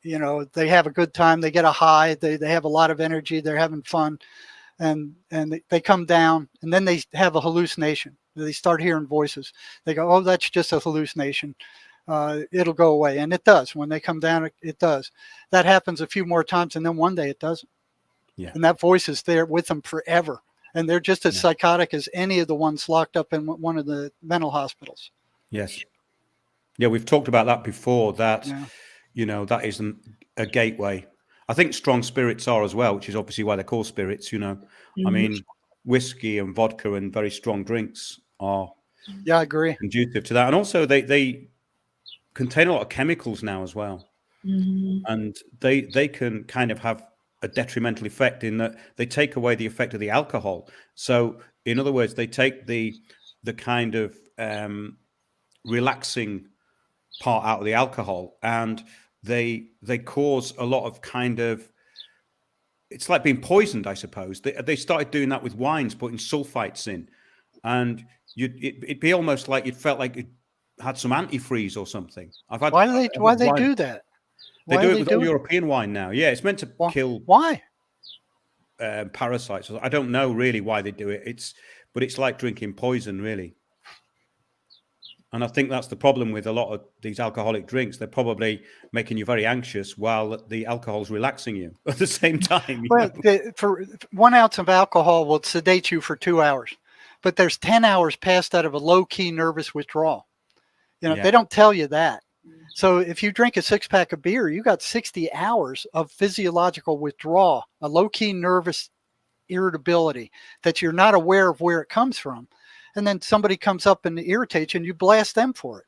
you know, they have a good time. They get a high. They have a lot of energy. They're having fun. And they come down and then they have a hallucination. They start hearing voices. They go, oh, that's just a hallucination. It'll go away. And it does. When they come down, it does. That happens a few more times. And then one day it doesn't.
Yeah.
And that voice is there with them forever. And they're just as psychotic as any of the ones locked up in one of the mental hospitals.
Yes. Yeah, we've talked about that before, that, you know, that isn't a gateway. I think strong spirits are as well, which is obviously why they're called spirits, you know. I mean, whiskey and vodka and very strong drinks are
I agree.
conducive to that. And also they contain a lot of chemicals now as well. And they can kind of have a detrimental effect in that they take away the effect of the alcohol. So in other words, they take the kind of relaxing part out of the alcohol, and they cause a lot of kind of, it's like being poisoned, I suppose. They started doing that with wines, putting sulfites in, and it'd be almost like it felt like it had some antifreeze or something.
Why do they do that?
They do it with all European wine now. Yeah, it's meant to kill parasites. I don't know really why they do it. But it's like drinking poison, really. And I think that's the problem with a lot of these alcoholic drinks. They're probably making you very anxious while the alcohol's relaxing you at the same time.
Well, for 1 ounce of alcohol will sedate you for 2 hours, but there's 10 hours passed out of a low-key nervous withdrawal. You know, they don't tell you that. So if you drink a 6-pack of beer, you got 60 hours of physiological withdrawal, a low-key nervous irritability that you're not aware of where it comes from. and then somebody comes up and irritates you, and you blast them for it.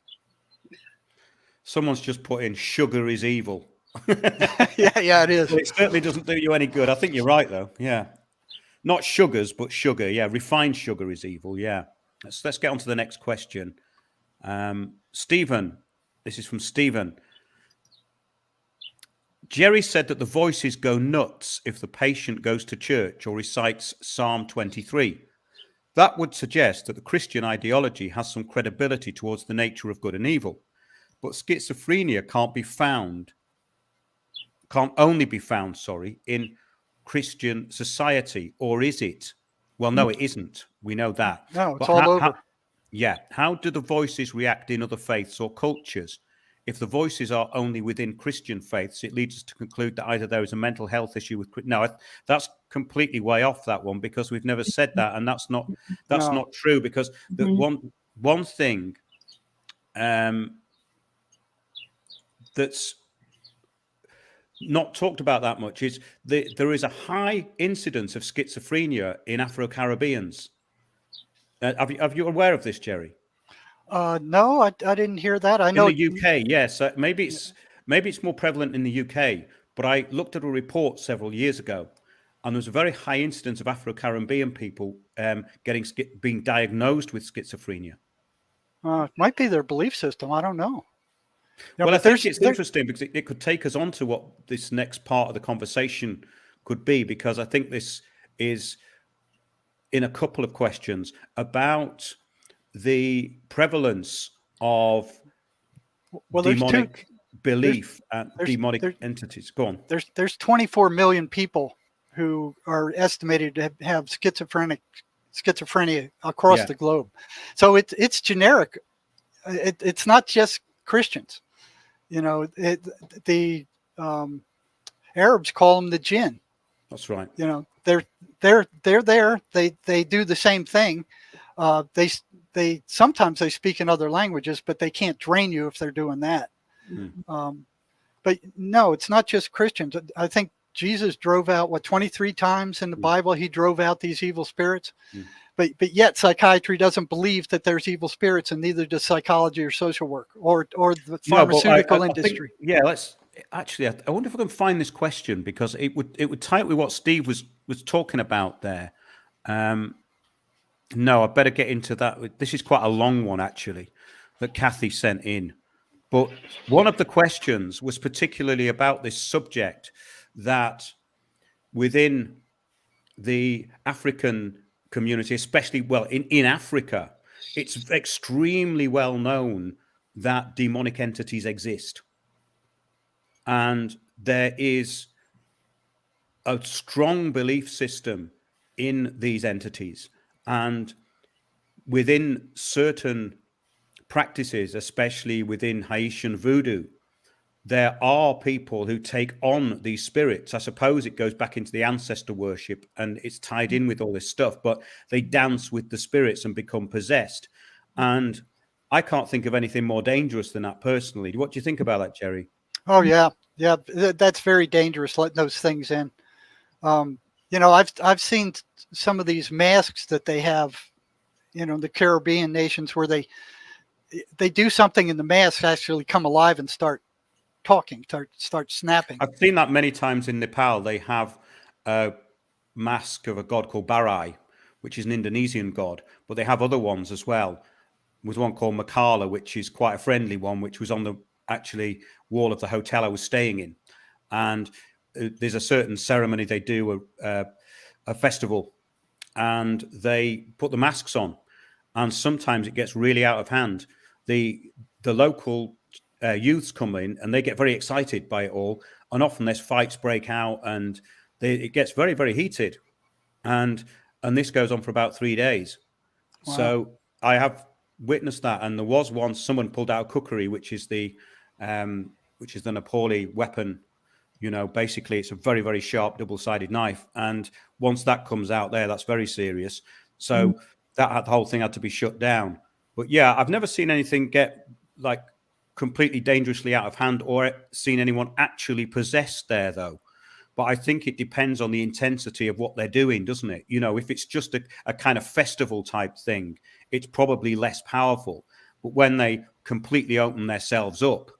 Someone's just put in sugar is evil.
Yeah, it is.
Well, it certainly doesn't do you any good. I think you're right, though. Yeah. Not sugars, but sugar. Yeah. Refined sugar is evil. Yeah. Let's get on to the next question. Stephen, this is from Stephen. Jerry said that the voices go nuts if the patient goes to church or recites Psalm 23. That would suggest that the Christian ideology has some credibility towards the nature of good and evil. But schizophrenia can't only be found, in Christian society, or is it? Well, no, it isn't. We know that.
No, it's
But
all over.
how do the voices react in other faiths or cultures? If the voices are only within Christian faiths, it leads us to conclude that either there is a mental health issue with. No, that's completely way off that one, because we've never said that, and that's not true. Because the one thing that's not talked about that much is there is a high incidence of schizophrenia in Afro-Caribbeans. Have you aware of this, Jerry?
No, I didn't hear that. I know
in the UK, yes. Maybe it's more prevalent in the UK. But I looked at a report several years ago, and there was a very high incidence of Afro-Caribbean people being diagnosed with schizophrenia.
It might be their belief system. I don't know.
Well, I think it's interesting because it could take us on to what this next part of the conversation could be, because I think this is in a couple of questions about the prevalence of demonic belief and demonic entities. Go on.
There's 24 million people who are estimated to have schizophrenia across the globe. So it's generic. It's not just Christians. You know, the Arabs call them the jinn.
That's right.
You know, they're there. They do the same thing. They sometimes they speak in other languages, but they can't drain you if they're doing that. But no, it's not just Christians. I think Jesus drove out 23 times in the Bible. He drove out these evil spirits. But yet psychiatry doesn't believe that there's evil spirits, and neither does psychology or social work or the pharmaceutical industry.
I wonder if I can find this question, because it would tie up with what Steve was talking about there. No, I better get into that. This is quite a long one, actually, that Kathy sent in. But one of the questions was particularly about this subject, that within the African community, especially, in Africa, it's extremely well known that demonic entities exist. And there is a strong belief system in these entities. And within certain practices, especially within Haitian voodoo, there are people who take on these spirits. I suppose it goes back into the ancestor worship, and it's tied in with all this stuff, but they dance with the spirits and become possessed. And I can't think of anything more dangerous than that, personally. What do you think about that, Jerry?
Oh, yeah. Yeah, that's very dangerous, letting those things in. You know, I've seen some of these masks that they have, you know, the Caribbean nations, where they do something and the masks actually come alive and start talking, start snapping.
I've seen that many times in Nepal. They have a mask of a god called Barai, which is an Indonesian god, but they have other ones as well. There's one called Makala, which is quite a friendly one, which was on the actually wall of the hotel I was staying in. And there's a certain ceremony they do, a festival, and they put the masks on, and sometimes it gets really out of hand. The local youths come in and they get very excited by it all, and often there's fights break out, and it gets very, very heated, and this goes on for about 3 days. Wow. So I have witnessed that, and there was once someone pulled out a kukri, which is the Nepali weapon. You know, basically it's a very, very sharp double-sided knife, and once that comes out there, that's very serious. So the whole thing had to be shut down. But yeah, I've never seen anything get like completely dangerously out of hand, or seen anyone actually possessed there, though. but I think it depends on the intensity of what they're doing, doesn't it? You know, if it's just a kind of festival type thing, it's probably less powerful. But when they completely open themselves up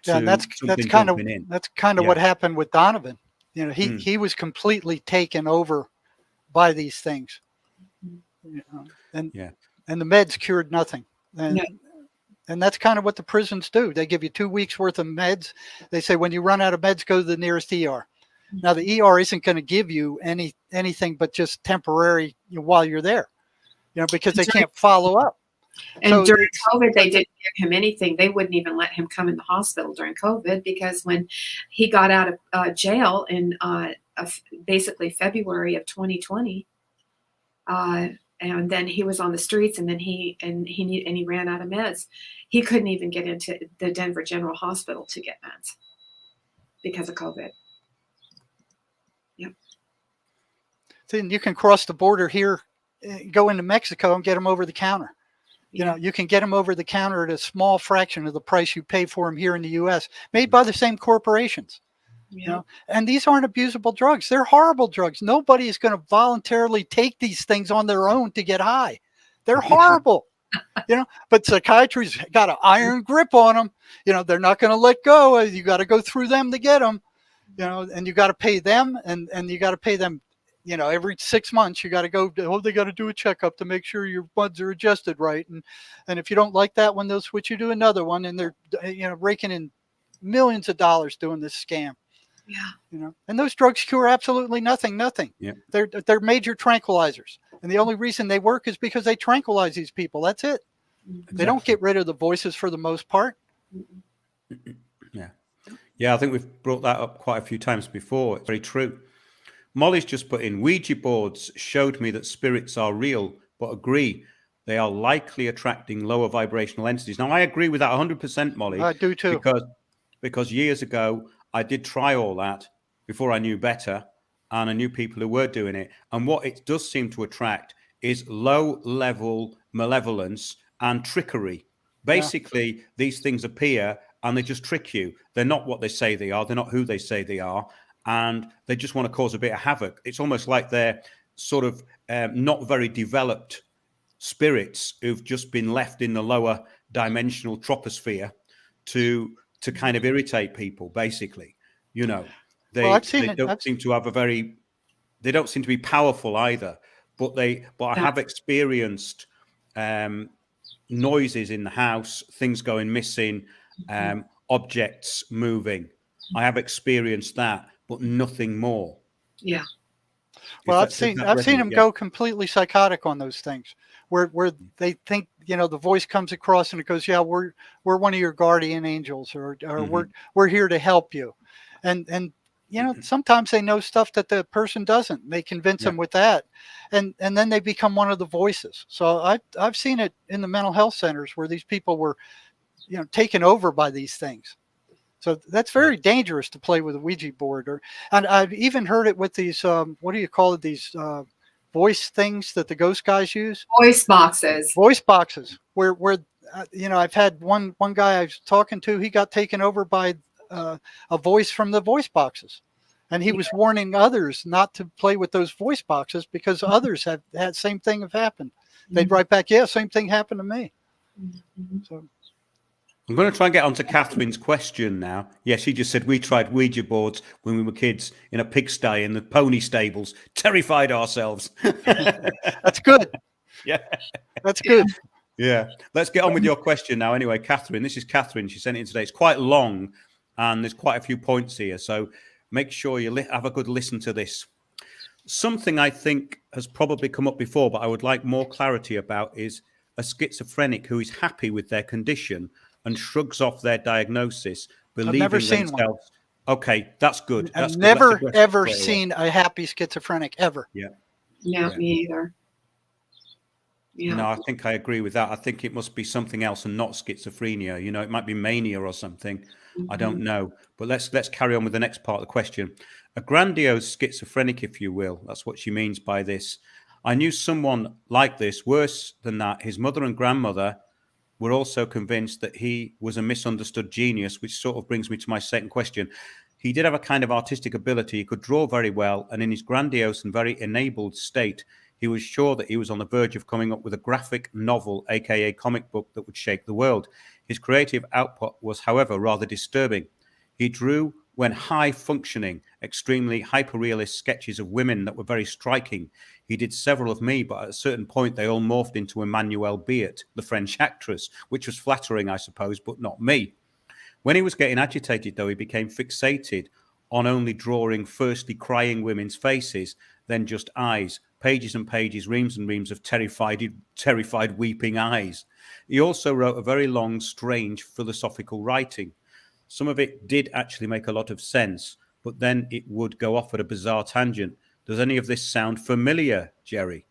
Yeah, and
to something jumping in,
that's kind of
yeah.
what happened with Donovan. You know,
Mm.
he was completely taken over by these things. You know, and
Yeah.
and the meds cured nothing. And
No.
and that's kind of what the prisons do. They give you 2 weeks worth of meds. They say when you run out of meds, go to the nearest ER. Now the ER isn't going to give you anything but just temporary, you know, while you're there, you know, because they can't follow up.
And
So
during
it's
COVID, they didn't give him anything. They wouldn't even let him come in the hospital during COVID because when he got out of jail in basically February of 2020, and then he was on the streets, and then he ran out of meds. He couldn't even get into the Denver General Hospital to get meds because of COVID. Yep.
then you can cross the border here, go into Mexico and get them over the counter. You
Yeah.
know, you can get them over the counter at a small fraction of the price you pay for them here in the U.S., made by the same corporations. You
Yeah.
know, and these aren't abusable drugs. They're horrible drugs. Nobody is going to voluntarily take these things on their own to get high. They're horrible. You know, but psychiatry's got an iron grip on them. You know, they're not going to let go. You got to go through them to get them. You know, and you got to pay them, and you got to pay them. You know, every 6 months you got to go. Oh, they got to do a checkup to make sure your bloods are adjusted right. And if you don't like that one, they'll switch you to another one. And they're, you know, raking in millions of dollars doing this scam.
Yeah.
You know, and those drugs cure absolutely nothing.
Yeah.
They're major tranquilizers, and the only reason they work is because they tranquilize these people. That's it. They don't get rid of the voices for the most part.
Yeah. Yeah, I think we've brought that up quite a few times before. It's very true. Molly's just put in, Ouija boards showed me that spirits are real, but agree they are likely attracting lower vibrational entities. Now, I agree with that 100%, Molly.
I do too.
Because years ago, I did try all that before I knew better, and I knew people who were doing it. And what it does seem to attract is low-level malevolence and trickery. Basically, these things appear and they just trick you. They're not what they say they are. They're not who they say they are. And they just want to cause a bit of havoc. It's almost like they're sort of not very developed spirits who've just been left in the lower dimensional troposphere to kind of irritate people, basically. You know, they don't seem to be powerful either, but I have experienced noises in the house, things going missing, objects moving. I have experienced that, but nothing more.
Yeah.
Well, I've seen them go completely psychotic on those things, where they think, you know, the voice comes across and it goes, yeah, we're one of your guardian angels, or we're here to help you, and you know, sometimes they know stuff that the person doesn't. They convince them with that, and then they become one of the voices. So I've seen it in the mental health centers where these people were, you know, taken over by these things. So that's very dangerous to play with a Ouija board. And I've even heard it with these, what do you call it? These voice things that the ghost guys use.
Voice boxes.
Voice boxes. Where you know, I've had one guy I was talking to. He got taken over by a voice from the voice boxes, and he was warning others not to play with those voice boxes because others have had same thing have happened. They'd write back, yeah, same thing happened to me. So.
I'm going to try and get onto Catherine's question now. Yeah, she just said we tried Ouija boards when we were kids in a pigsty in the pony stables, terrified ourselves.
That's good.
Yeah.
That's good.
Yeah. Let's get on with your question now. Anyway, Catherine, this is Catherine. She sent it in today. It's quite long and there's quite a few points here. So make sure you have a good listen to this. Something I think has probably come up before, but I would like more clarity about is a schizophrenic who is happy with their condition and shrugs off their diagnosis, believing
I've never seen one.
Okay, that's good.
I've never, ever seen a happy schizophrenic, ever.
Yeah.
No, me either. Yeah.
No, I think I agree with that. I think it must be something else and not schizophrenia. You know, it might be mania or something. I don't know. But let's carry on with the next part of the question. A grandiose schizophrenic, if you will. That's what she means by this. I knew someone like this. Worse than that, his mother and grandmother were also convinced that he was a misunderstood genius, which sort of brings me to my second question. He did have a kind of artistic ability. He could draw very well, and in his grandiose and very enabled state, he was sure that he was on the verge of coming up with a graphic novel, aka comic book, that would shake the world. His creative output was, however, rather disturbing. He drew, when high functioning, extremely hyper-realist sketches of women that were very striking. He did several of me, but at a certain point they all morphed into Emmanuelle Beat, the French actress, which was flattering, I suppose, but not me. When he was getting agitated, though, he became fixated on only drawing firstly crying women's faces, then just eyes, pages and pages, reams and reams of terrified weeping eyes. He also wrote a very long, strange philosophical writing. Some of it did actually make a lot of sense, but then it would go off at a bizarre tangent. Does any of this sound familiar, Jerry?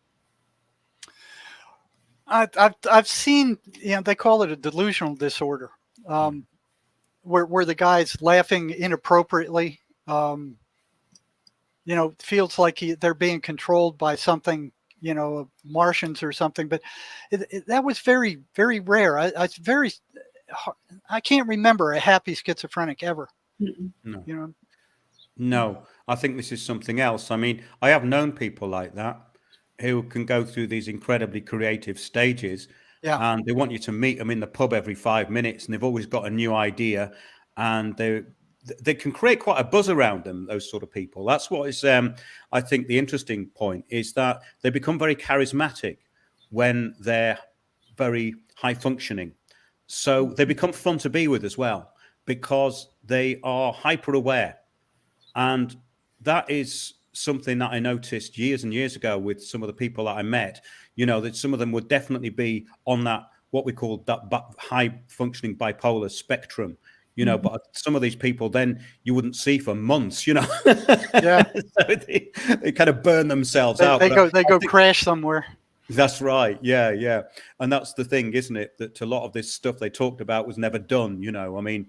I've seen, they call it a delusional disorder, where the guy's laughing inappropriately, feels like they're being controlled by something, Martians or something. But that was very, very rare. I can't remember a happy schizophrenic ever.
No. No, I think this is something else. I mean, I have known people like that who can go through these incredibly creative stages, and they want you to meet them in the pub every 5 minutes, and they've always got a new idea, and they can create quite a buzz around them, those sort of people. That's what is, I think, the interesting point is that they become very charismatic when they're very high functioning. So they become fun to be with as well, because they are hyper aware. And that is something that I noticed years and years ago with some of the people that I met, that some of them would definitely be on that, what we call that high functioning bipolar spectrum, but some of these people then you wouldn't see for months,
Yeah.
So they kind of burn themselves out.
They go crash somewhere.
That's right. Yeah. And that's the thing, isn't it? That a lot of this stuff they talked about was never done. I mean,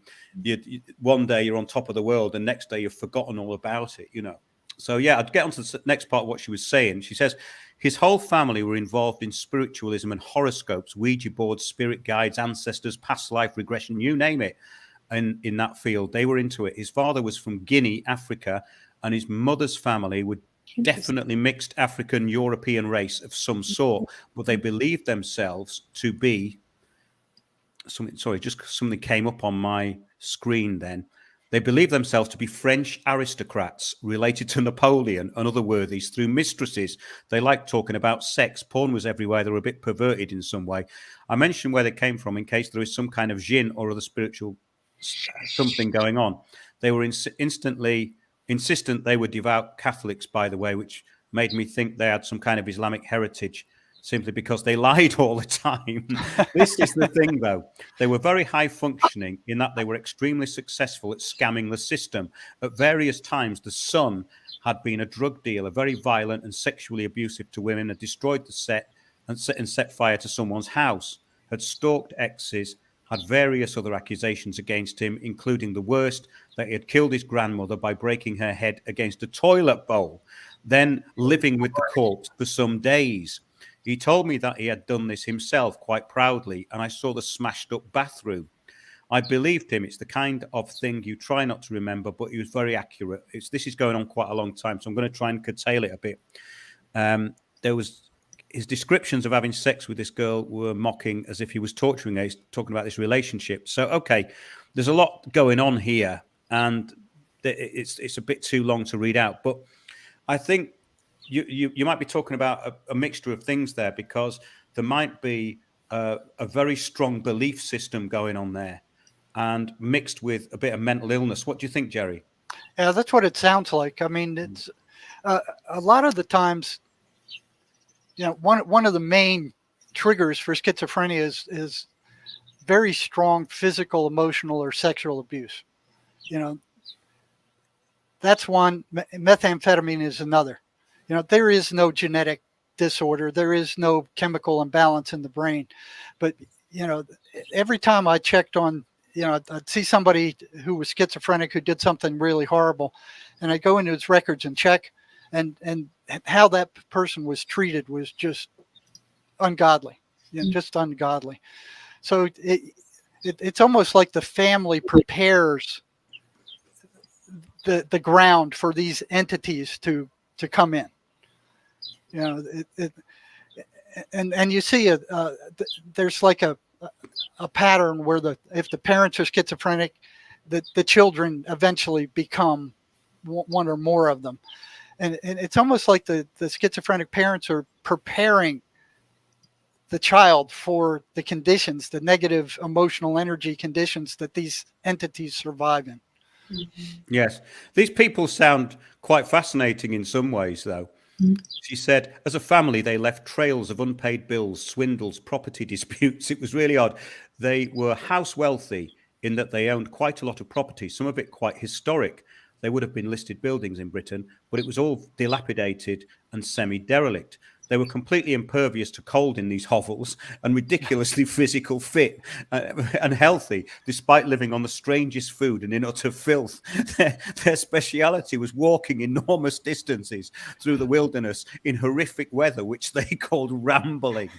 one day you're on top of the world and next day you've forgotten all about it, So, yeah, I'd get on to the next part of what she was saying. She says his whole family were involved in spiritualism and horoscopes, Ouija boards, spirit guides, ancestors, past life regression, you name it. And in that field, they were into it. His father was from Guinea, Africa, and his mother's family would definitely mixed African European race of some sort, but they believed themselves to be something came up on my screen then. They believed themselves to be French aristocrats related to Napoleon and other worthies through mistresses. They liked talking about sex. Porn was everywhere. They were a bit perverted in some way. I mentioned where they came from in case there is some kind of jinn or other spiritual something going on. They were insistent they were devout Catholics, by the way, which made me think they had some kind of Islamic heritage simply because they lied all the time. This is the thing, though. They were very high functioning in that they were extremely successful at scamming the system. At various times, the son had been a drug dealer, very violent and sexually abusive to women, had destroyed the set and set fire to someone's house, had stalked exes, had various other accusations against him, including the worst, that he had killed his grandmother by breaking her head against a toilet bowl, then living with the corpse for some days. He told me that he had done this himself quite proudly, and I saw the smashed up bathroom. I believed him. It's the kind of thing you try not to remember, but he was very accurate. This is going on quite a long time, so I'm going to try and curtail it a bit. His descriptions of having sex with this girl were mocking, as if he was torturing her. He's talking about this relationship. So, okay, there's a lot going on here, and it's a bit too long to read out. But I think you might be talking about a mixture of things there, because there might be a very strong belief system going on there, and mixed with a bit of mental illness. What do you think, Jerry?
Yeah, that's what it sounds like. I mean, it's a lot of the times, one of the main triggers for schizophrenia is very strong physical, emotional, or sexual abuse. That's one. Methamphetamine is another. There is no genetic disorder. There is no chemical imbalance in the brain. But, every time I checked on, I'd see somebody who was schizophrenic who did something really horrible, and I'd go into his records and check, and how that person was treated was just ungodly, just ungodly. So it's almost like the family prepares the ground for these entities to come in. You know, and you see there's like a pattern where if the parents are schizophrenic, the children eventually become one or more of them, and it's almost like the schizophrenic parents are preparing the child for the conditions, the negative emotional energy conditions that these entities survive in.
Yes. These people sound quite fascinating in some ways, though. She said, as a family, they left trails of unpaid bills, swindles, property disputes. It was really odd. They were house wealthy in that they owned quite a lot of property, some of it quite historic. They would have been listed buildings in Britain, but it was all dilapidated and semi-derelict. They were completely impervious to cold in these hovels and ridiculously physical fit and healthy, despite living on the strangest food and in utter filth. Their speciality was walking enormous distances through the wilderness in horrific weather, which they called rambling.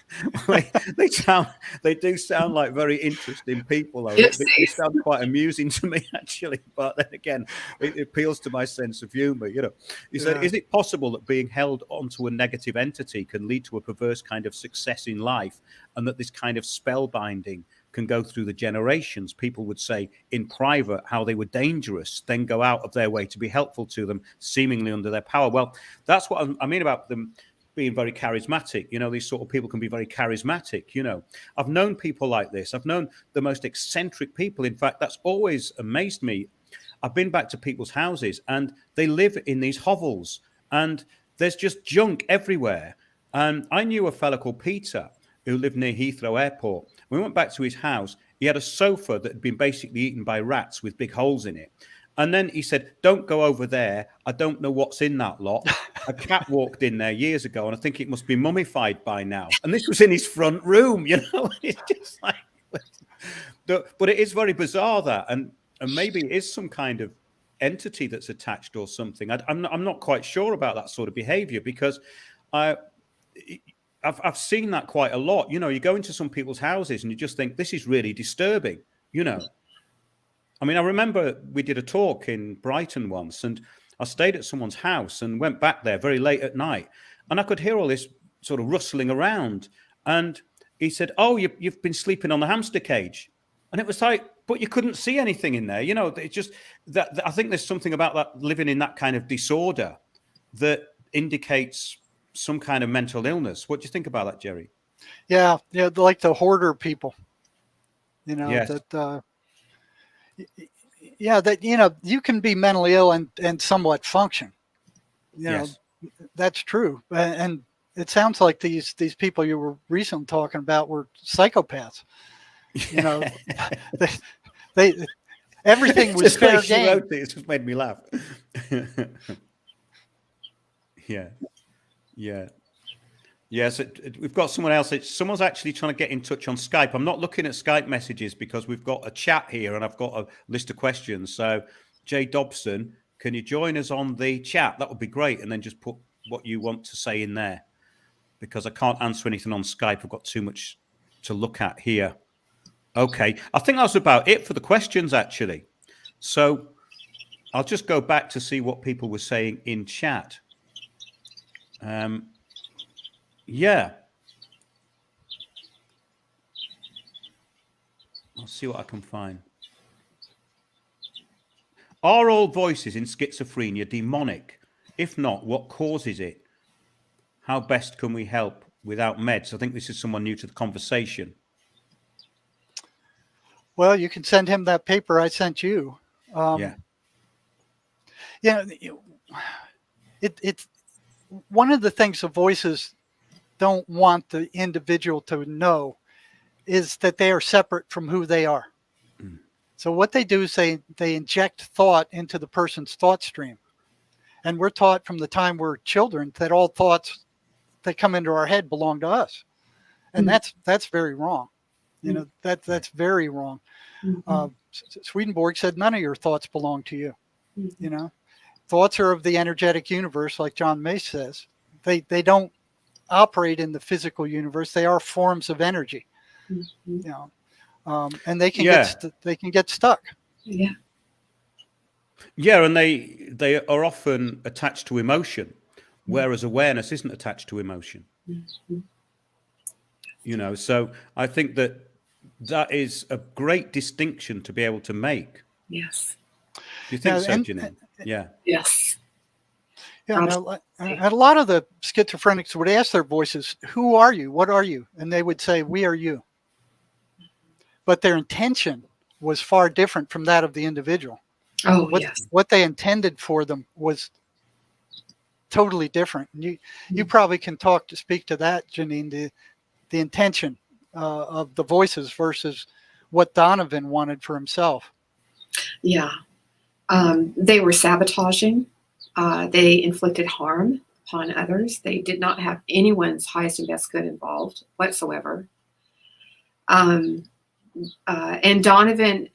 They do sound like very interesting people, though. They sound quite amusing to me, actually. But then again, it appeals to my sense of humor. You know, he said, is it possible that being held onto a negative entity can lead to a perverse kind of success in life, and that this kind of spellbinding can go through the generations? People would say in private how they were dangerous, then go out of their way to be helpful to them, seemingly under their power. Well, that's what I mean about them being very charismatic. You know, these sort of people can be very charismatic. You know, I've known people like this. I've known the most eccentric people. In fact, that's always amazed me. I've been back to people's houses and they live in these hovels and there's just junk everywhere. And I knew a fellow called Peter who lived near Heathrow Airport. We went back to his house. He had a sofa that had been basically eaten by rats with big holes in it. And then he said, don't go over there. I don't know what's in that lot. A cat walked in there years ago and I think it must be mummified by now. And this was in his front room, you know. It's just like, but it is very bizarre that. And maybe it is some kind of entity that's attached or something. I'm not quite sure about that sort of behavior, because I've seen that quite a lot. You know, you go into some people's houses and you just think, this is really disturbing, you know. I mean, I remember we did a talk in Brighton once and I stayed at someone's house and went back there very late at night and I could hear all this sort of rustling around. And he said, oh, you've been sleeping on the hamster cage. And it was like, but you couldn't see anything in there. You know, it's just that I think there's something about that, living in that kind of disorder, that indicates some kind of mental illness. What do you think about that, Jerry?
Yeah, like the hoarder people. You know,
yes.
that you know, you can be mentally ill and somewhat function. You know, that's true. And it sounds like these people you were recently talking about were psychopaths. You know, they everything was fair game.
It just made me laugh. Yes, we've got someone else. Someone's actually trying to get in touch on Skype. I'm not looking at Skype messages because we've got a chat here and I've got a list of questions. So, Jay Dobson, can you join us on the chat? That would be great. And then just put what you want to say in there, because I can't answer anything on Skype. I've got too much to look at here. Okay, I think that's about it for the questions, actually. So I'll just go back to see what people were saying in chat. Yeah. I'll see what I can find. Are all voices in schizophrenia demonic? If not, what causes it? How best can we help without meds? I think this is someone new to the conversation.
Well, you can send him that paper I sent you. It's one of the things the voices don't want the individual to know is that they are separate from who they are. Mm. So what they do is they inject thought into the person's thought stream. And we're taught from the time we're children that all thoughts that come into our head belong to us. And that's very wrong. You know, that's very wrong. Mm-hmm. Swedenborg said none of your thoughts belong to you. Mm-hmm. You know, thoughts are of the energetic universe, like John Mace says. They don't operate in the physical universe. They are forms of energy. Mm-hmm. You know, and they can get stuck. Yeah.
Yeah, and they are often attached to emotion, whereas awareness isn't attached to emotion.
Mhm.
So I think that is a great distinction to be able to make.
Yes.
Do you think
Yeah,
so, Jinean? Yeah.
Yes.
yeah. Now,
Absolutely.
and a lot of the schizophrenics would ask their voices, "Who are you? What are you?" And they would say, "We are you." But their intention was far different from that of the individual.
Oh,
What
yes.
what they intended for them was totally different. And you probably can speak to that, Jinean, the intention of the voices versus what Donovan wanted for himself.
Yeah. They were sabotaging. They inflicted harm upon others. They did not have anyone's highest and best good involved whatsoever. And Donovan,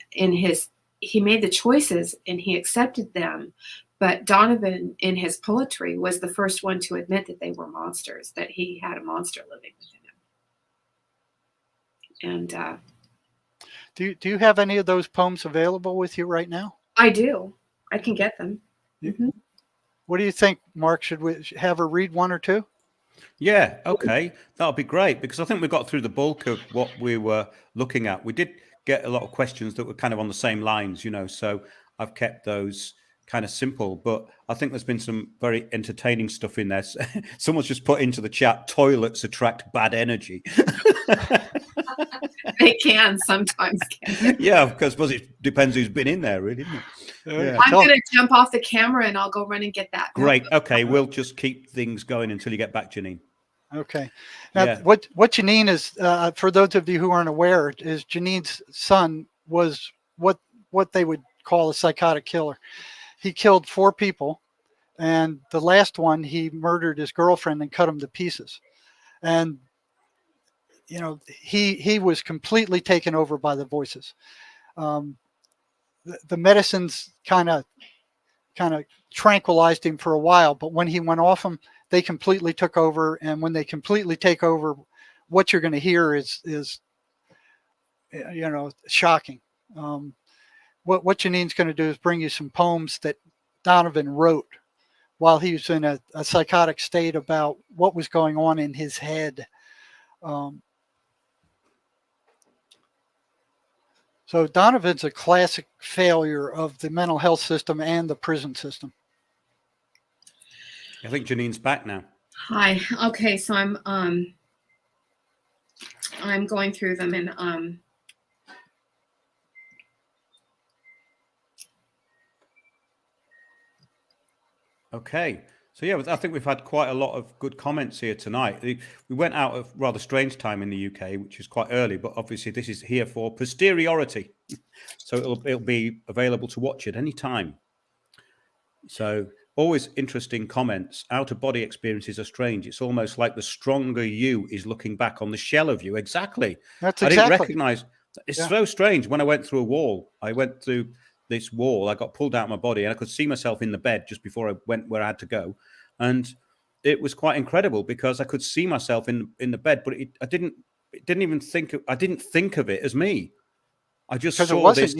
he made the choices and he accepted them. But Donovan, in his poetry, was the first one to admit that they were monsters, that he had a monster living within him. And
Do you have any of those poems available with you right now?
I do. I can get them. Mm-hmm.
What do you think, Mark? Should we have her read one or two?
Yeah, okay. That'll be great because I think we got through the bulk of what we were looking at. We did get a lot of questions that were kind of on the same lines, so I've kept those kind of simple, but I think there's been some very entertaining stuff in there. Someone's just put into the chat, toilets attract bad energy.
They can sometimes.
Yeah, because I suppose it depends who's been in there, really, isn't it? Yeah.
I'm going to jump off the camera and I'll go run and get that.
Great. Okay, we'll just keep things going until you get back, Jinean.
Okay. Now, what Jinean is, for those of you who aren't aware, is Jinean's son was what they would call a psychotic killer. He killed 4 people, and the last one, he murdered his girlfriend and cut him to pieces. And he was completely taken over by the voices. The medicines kind of tranquilized him for a while, but when he went off them, they completely took over. And when they completely take over, what you're going to hear is shocking. What Jinean's going to do is bring you some poems that Donovan wrote while he was in a psychotic state about what was going on in his head. So Donovan's a classic failure of the mental health system and the prison system.
I think Jinean's back now.
Hi. Okay, so I'm going through them and
Okay. So yeah, I think we've had quite a lot of good comments here tonight. We went out of rather strange time in the UK, which is quite early, but obviously this is here for posteriority. So it'll be available to watch at any time. So always interesting comments. Out-of-body experiences are strange. It's almost like the stronger you is looking back on the shell of you. Exactly.
That's
I
exactly.
didn't recognize. It's so strange. When I went through a wall, I went through this wall. I got pulled out of my body, and I could see myself in the bed just before I went where I had to go, and it was quite incredible because I could see myself in the bed, but I didn't think of it as me. I just saw this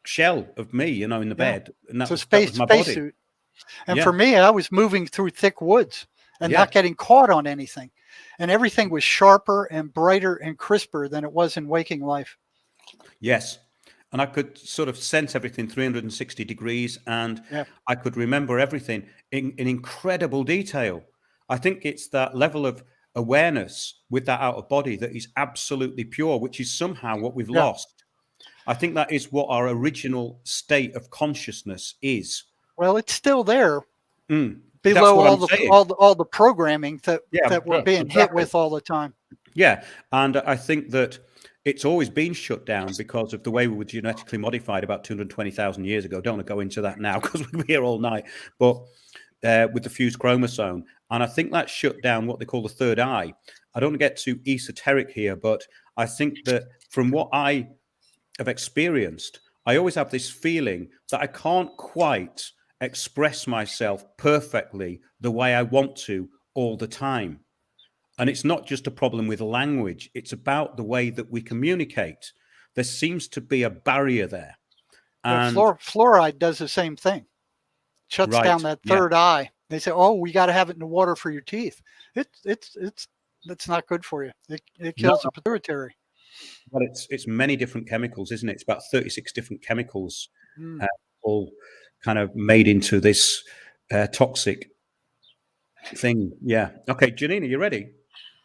shell of me, in the bed, and that was my body.
Suit. And for me, I was moving through thick woods and not getting caught on anything, and everything was sharper and brighter and crisper than it was in waking life.
Yes. And I could sort of sense everything 360 degrees, and I could remember everything in incredible detail. I think it's that level of awareness with that out of body that is absolutely pure, which is somehow what we've lost. I think that is what our original state of consciousness is.
Well, it's still there below all the programming that we're being hit with all the time.
Yeah, and I think that it's always been shut down because of the way we were genetically modified about 220,000 years ago. Don't want to go into that now because we'll be here all night. But with the fused chromosome, and I think that shut down what they call the third eye. I don't want to get too esoteric here, but I think that from what I have experienced, I always have this feeling that I can't quite express myself perfectly the way I want to all the time. And it's not just a problem with language. It's about the way that we communicate. There seems to be a barrier there. And
fluoride does the same thing. Shuts
Right,
down that
yeah.
third eye. They say, "Oh, we got to have it in the water for your teeth." That's not good for you. It kills the pituitary.
Well, it's many different chemicals, isn't it? It's about 36 different chemicals,
Mm.
all kind of made into this toxic thing. Yeah. Okay, Jinean, are you ready?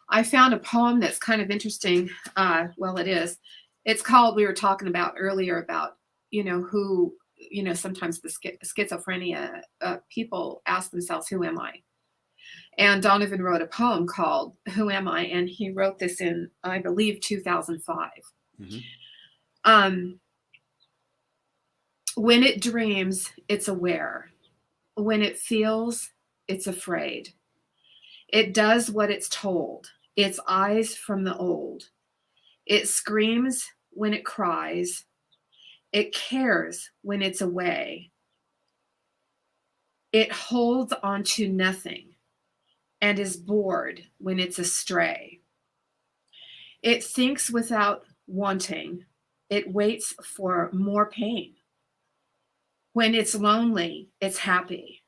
I found a poem that's kind of interesting. Well, it is. It's called, we were talking about earlier about, who, sometimes the schizophrenia people ask themselves, who am I? And Donovan wrote a poem called Who Am I? And he wrote this in, I believe, 2005.
Mm-hmm.
When it dreams, it's aware. When it feels, it's afraid. It does what it's told. Its eyes from the old. It screams when it cries. It cares when it's away. It holds on to nothing and is bored when it's astray. It thinks without wanting. It waits for more pain. When it's lonely, it's happy.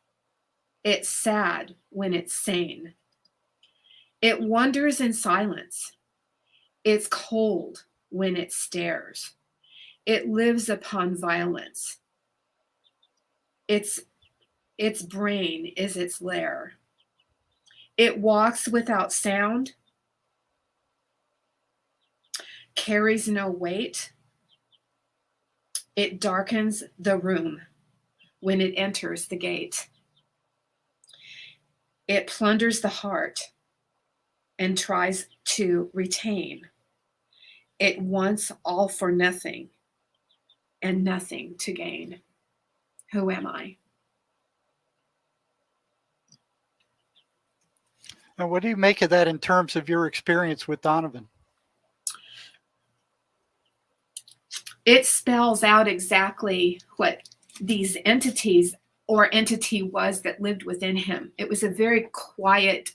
It's sad when it's sane. It wonders in silence. It's cold when it stares. It lives upon violence. Its brain is its lair. It walks without sound, carries no weight. It darkens the room when it enters the gate. It plunders the heart and tries to retain. It wants all for nothing and nothing to gain. Who am I?
And what do you make of that in terms of your experience with Donovan?
It spells out exactly what these entities or entity was that lived within him. It was a very quiet,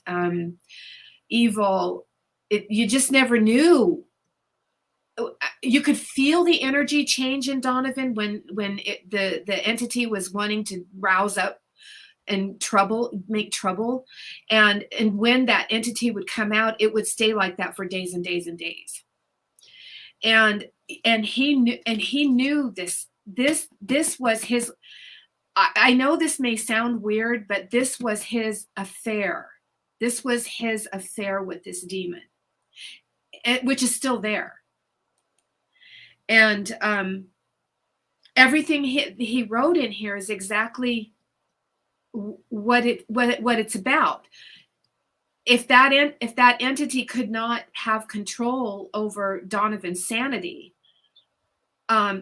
evil. You just never knew. You could feel the energy change in Donovan when the entity was wanting to rouse up and make trouble, and when that entity would come out, it would stay like that for days and days and days. And he knew this was his. I know this may sound weird, but this was his affair. This was his affair with this demon, which is still there. And everything he wrote in here is exactly what it's about. If that entity could not have control over Donovan's sanity,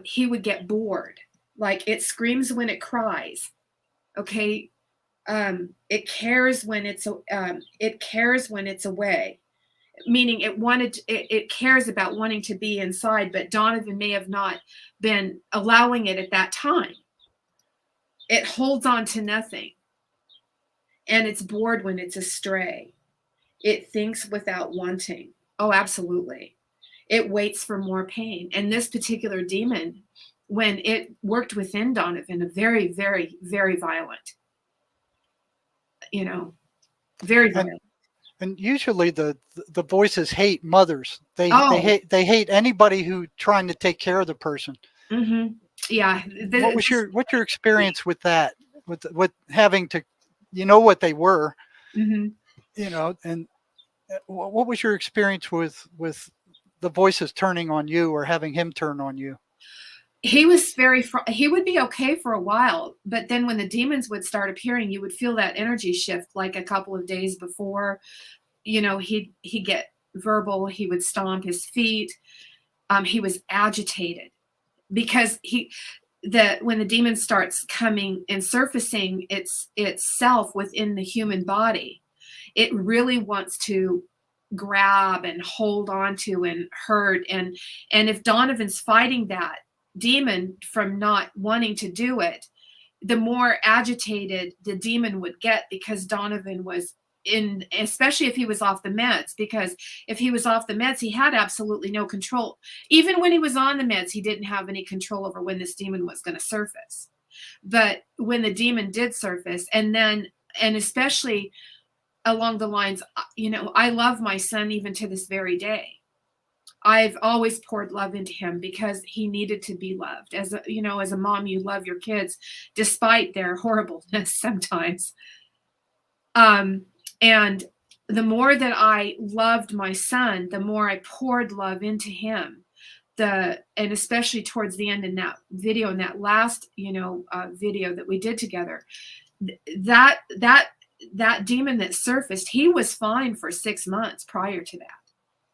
he would get bored. Like, it screams when it cries. Okay, it cares when it's away. Meaning it cares about wanting to be inside, but Donovan may have not been allowing it at that time. It holds on to nothing, and it's bored when it's astray. It thinks without wanting. Oh, absolutely. It waits for more pain. And this particular demon, when it worked within Donovan, a very, very, very violent, very violent.
And usually the voices hate mothers. They hate anybody who trying to take care of the person.
Mm-hmm. Yeah.
What's your experience with that? With having to, what they were,
mm-hmm.
And what was your experience with the voices turning on you or having him turn on you?
He was he would be okay for a while, but then when the demons would start appearing, you would feel that energy shift. Like a couple of days before, he'd get verbal. He would stomp his feet. He was agitated because when the demon starts coming and surfacing itself within the human body, it really wants to grab and hold on to and hurt. And if Donovan's fighting that demon from not wanting to do it, the more agitated the demon would get, because Donovan was especially if he was off the meds, because if he was off the meds, he had absolutely no control. Even when he was on the meds, he didn't have any control over when this demon was going to surface. But when the demon did surface, and especially along the lines, I love my son even to this very day. I've always poured love into him because he needed to be loved. As a mom, you love your kids despite their horribleness sometimes. And the more that I loved my son, the more I poured love into him. And especially towards the end in that video, in that last, video that we did together, that demon that surfaced, he was fine for 6 months prior to that.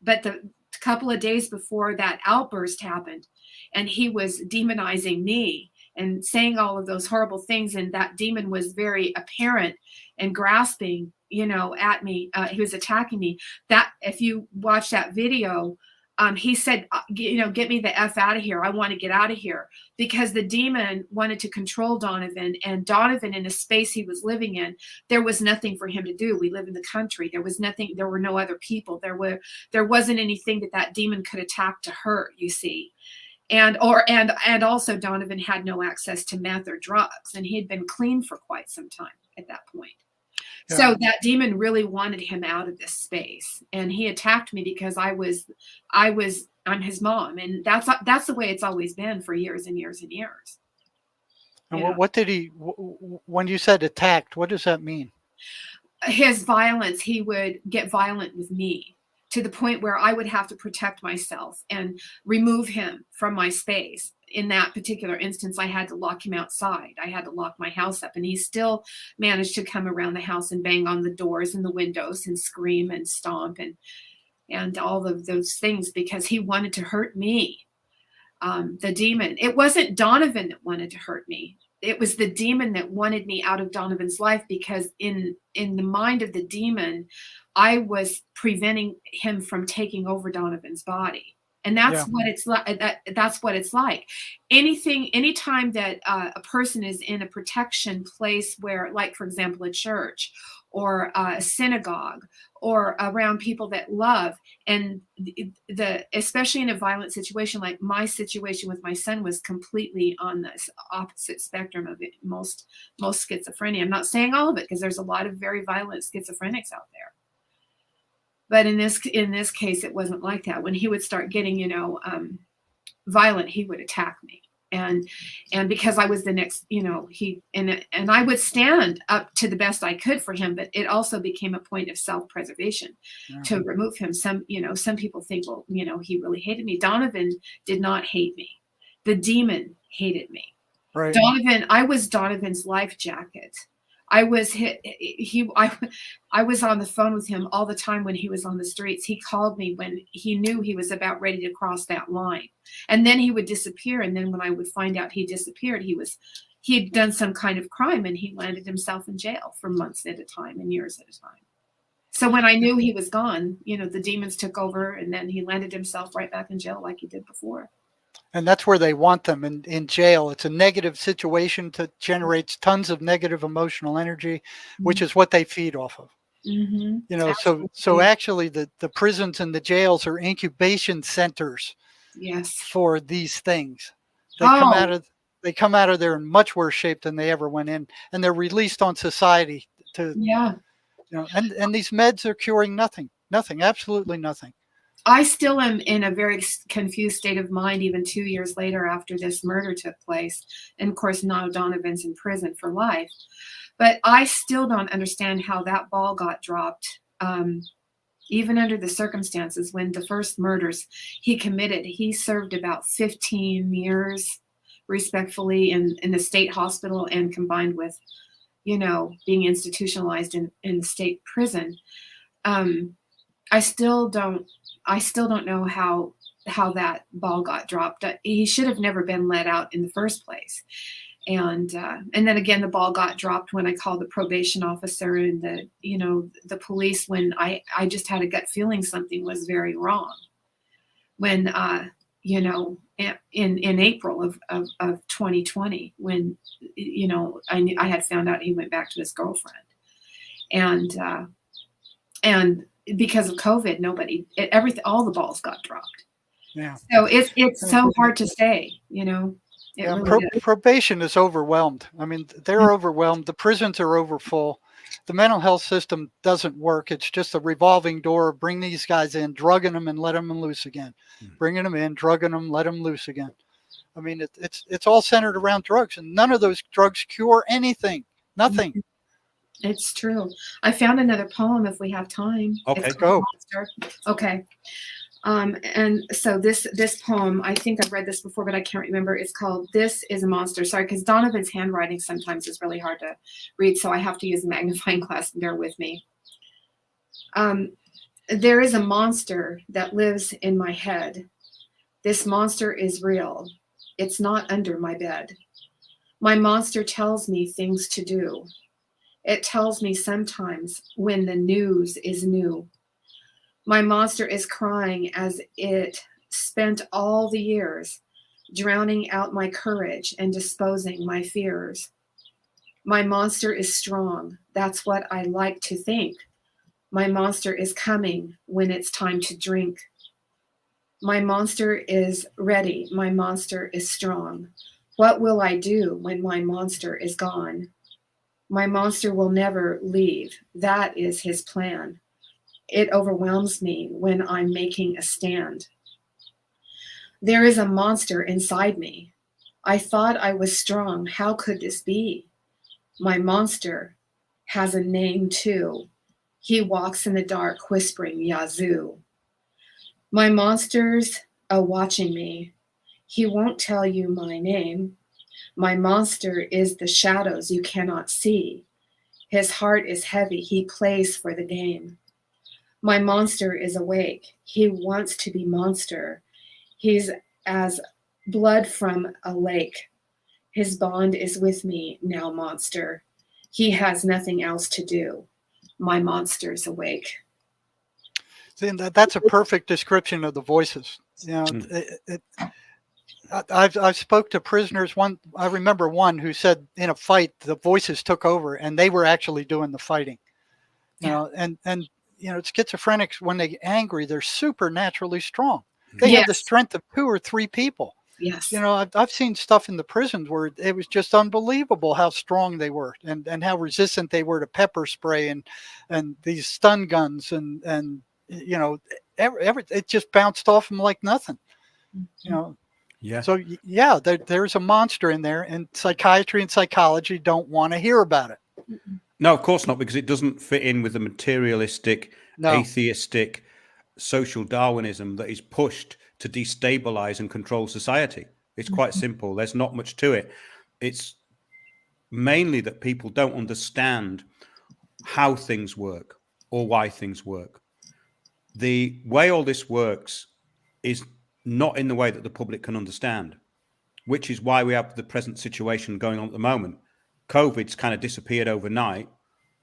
But the couple of days before that outburst happened, and he was demonizing me and saying all of those horrible things, and that demon was very apparent and grasping, at me. He was attacking me. That if you watch that video, he said, get me the F out of here. I want to get out of here, because the demon wanted to control Donovan, and Donovan, in the space he was living in, there was nothing for him to do. We live in the country. There was nothing. There were no other people. There wasn't anything that demon could attack to hurt, you see. And also Donovan had no access to meth or drugs, and he had been clean for quite some time at that point. Yeah. So that demon really wanted him out of this space, and he attacked me because I'm his mom, and that's the way it's always been for years and years and years.
And what did he? When you said attacked, what does that mean?
His violence. He would get violent with me to the point where I would have to protect myself and remove him from my space. In that particular instance, I had to lock him outside. I had to lock my house up, and he still managed to come around the house and bang on the doors and the windows and scream and stomp and all of those things because he wanted to hurt me. The demon. It wasn't Donovan that wanted to hurt me. It was the demon that wanted me out of Donovan's life, because in the mind of the demon, I was preventing him from taking over Donovan's body. And that's what it's like. That's what it's like. Anytime that a person is in a protection place where, like, for example, a church or a synagogue or around people that love, and especially in a violent situation, like my situation with my son was completely on this opposite spectrum of it, most schizophrenia. I'm not saying all of it, because there's a lot of very violent schizophrenics out there. But in this case, it wasn't like that. When he would start getting, violent, he would attack me, and because I was the next, and I would stand up to the best I could for him. But it also became a point of self-preservation to remove him. Some people think, well, he really hated me. Donovan did not hate me. The demon hated me. Right. I was Donovan's life jacket. I was I was on the phone with him all the time when he was on the streets. He called me when he knew he was about ready to cross that line, and then he would disappear. And then when I would find out he disappeared, he had done some kind of crime, and he landed himself in jail for months at a time and years at a time. So when I knew he was gone, the demons took over, and then he landed himself right back in jail like he did before.
And that's where they want them, in jail. It's a negative situation that generates tons of negative emotional energy, which is what they feed off of. Mm-hmm. So actually the prisons and the jails are incubation centers for these things. They come out of there in much worse shape than they ever went in, and they're released on society and these meds are curing nothing, absolutely nothing.
I still am in a very confused state of mind, even 2 years later after this murder took place. And of course, now Donovan's in prison for life. But I still don't understand how that ball got dropped, even under the circumstances. When the first murders he committed, he served about 15 years respectfully in the state hospital, and combined with, being institutionalized in the state prison. I still don't know how that ball got dropped. He should have never been let out in the first place. And then again, the ball got dropped when I called the probation officer and the police, when I just had a gut feeling something was very wrong. When, in April of 2020, when, I had found out he went back to his girlfriend. And And because of COVID, all the balls got dropped.
Yeah.
So it's so hard to say, you know. It really is.
Probation is overwhelmed. I mean, they're overwhelmed. The prisons are overfull. The mental health system doesn't work. It's just a revolving door. Bring these guys in, drugging them, and let them loose again. Bringing them in, drugging them, let them loose again. I mean, it's all centered around drugs, and none of those drugs cure anything. Nothing.
It's true. I found another poem if we have time.
Okay,
go.
Monster. Okay. And so this poem, I think I've read this before, but I can't remember. It's called "This is a Monster." Sorry, because Donovan's handwriting sometimes is really hard to read, so I have to use a magnifying glass. Bear with me. There is a monster that lives in my head. This monster is real. It's not under my bed. My monster tells me things to do. It tells me sometimes when the news is new. My monster is crying as it spent all the years, drowning out my courage and disposing my fears. My monster is strong. That's what I like to think. My monster is coming when it's time to drink. My monster is ready. My monster is strong. What will I do when my monster is gone? My monster will never leave. That is his plan. It overwhelms me when I'm making a stand. There is a monster inside me. I thought I was strong. How could this be? My monster has a name too. He walks in the dark whispering Yazoo. My monster's watching me. He won't tell you my name. My monster is the shadows you cannot see. His heart is heavy. He plays for the game. My monster is awake. He wants to be monster. He's as blood from a lake. His bond is with me now, monster. He has nothing else to do. My monster's awake.
See, that's a perfect description of the voices. You know, I've spoke to prisoners. I remember one who said in a fight the voices took over and they were actually doing the fighting. You know, and you know, schizophrenics, when they get angry, they're supernaturally strong. They have the strength of 2 or 3 people.
Yes.
You know, I've seen stuff in the prisons where it was just unbelievable how strong they were and how resistant they were to pepper spray and these stun guns and you know, it just bounced off them like nothing. You know.
Yeah.
So yeah, there's a monster in there, and psychiatry and psychology don't want to hear about it.
No, of course not, because it doesn't fit in with the materialistic, atheistic, social Darwinism that is pushed to destabilize and control society. It's quite simple. There's not much to it. It's mainly that people don't understand how things work or why things work. The way all this works is not in the way that the public can understand, which is why we have the present situation going on at the moment. COVID's kind of disappeared overnight,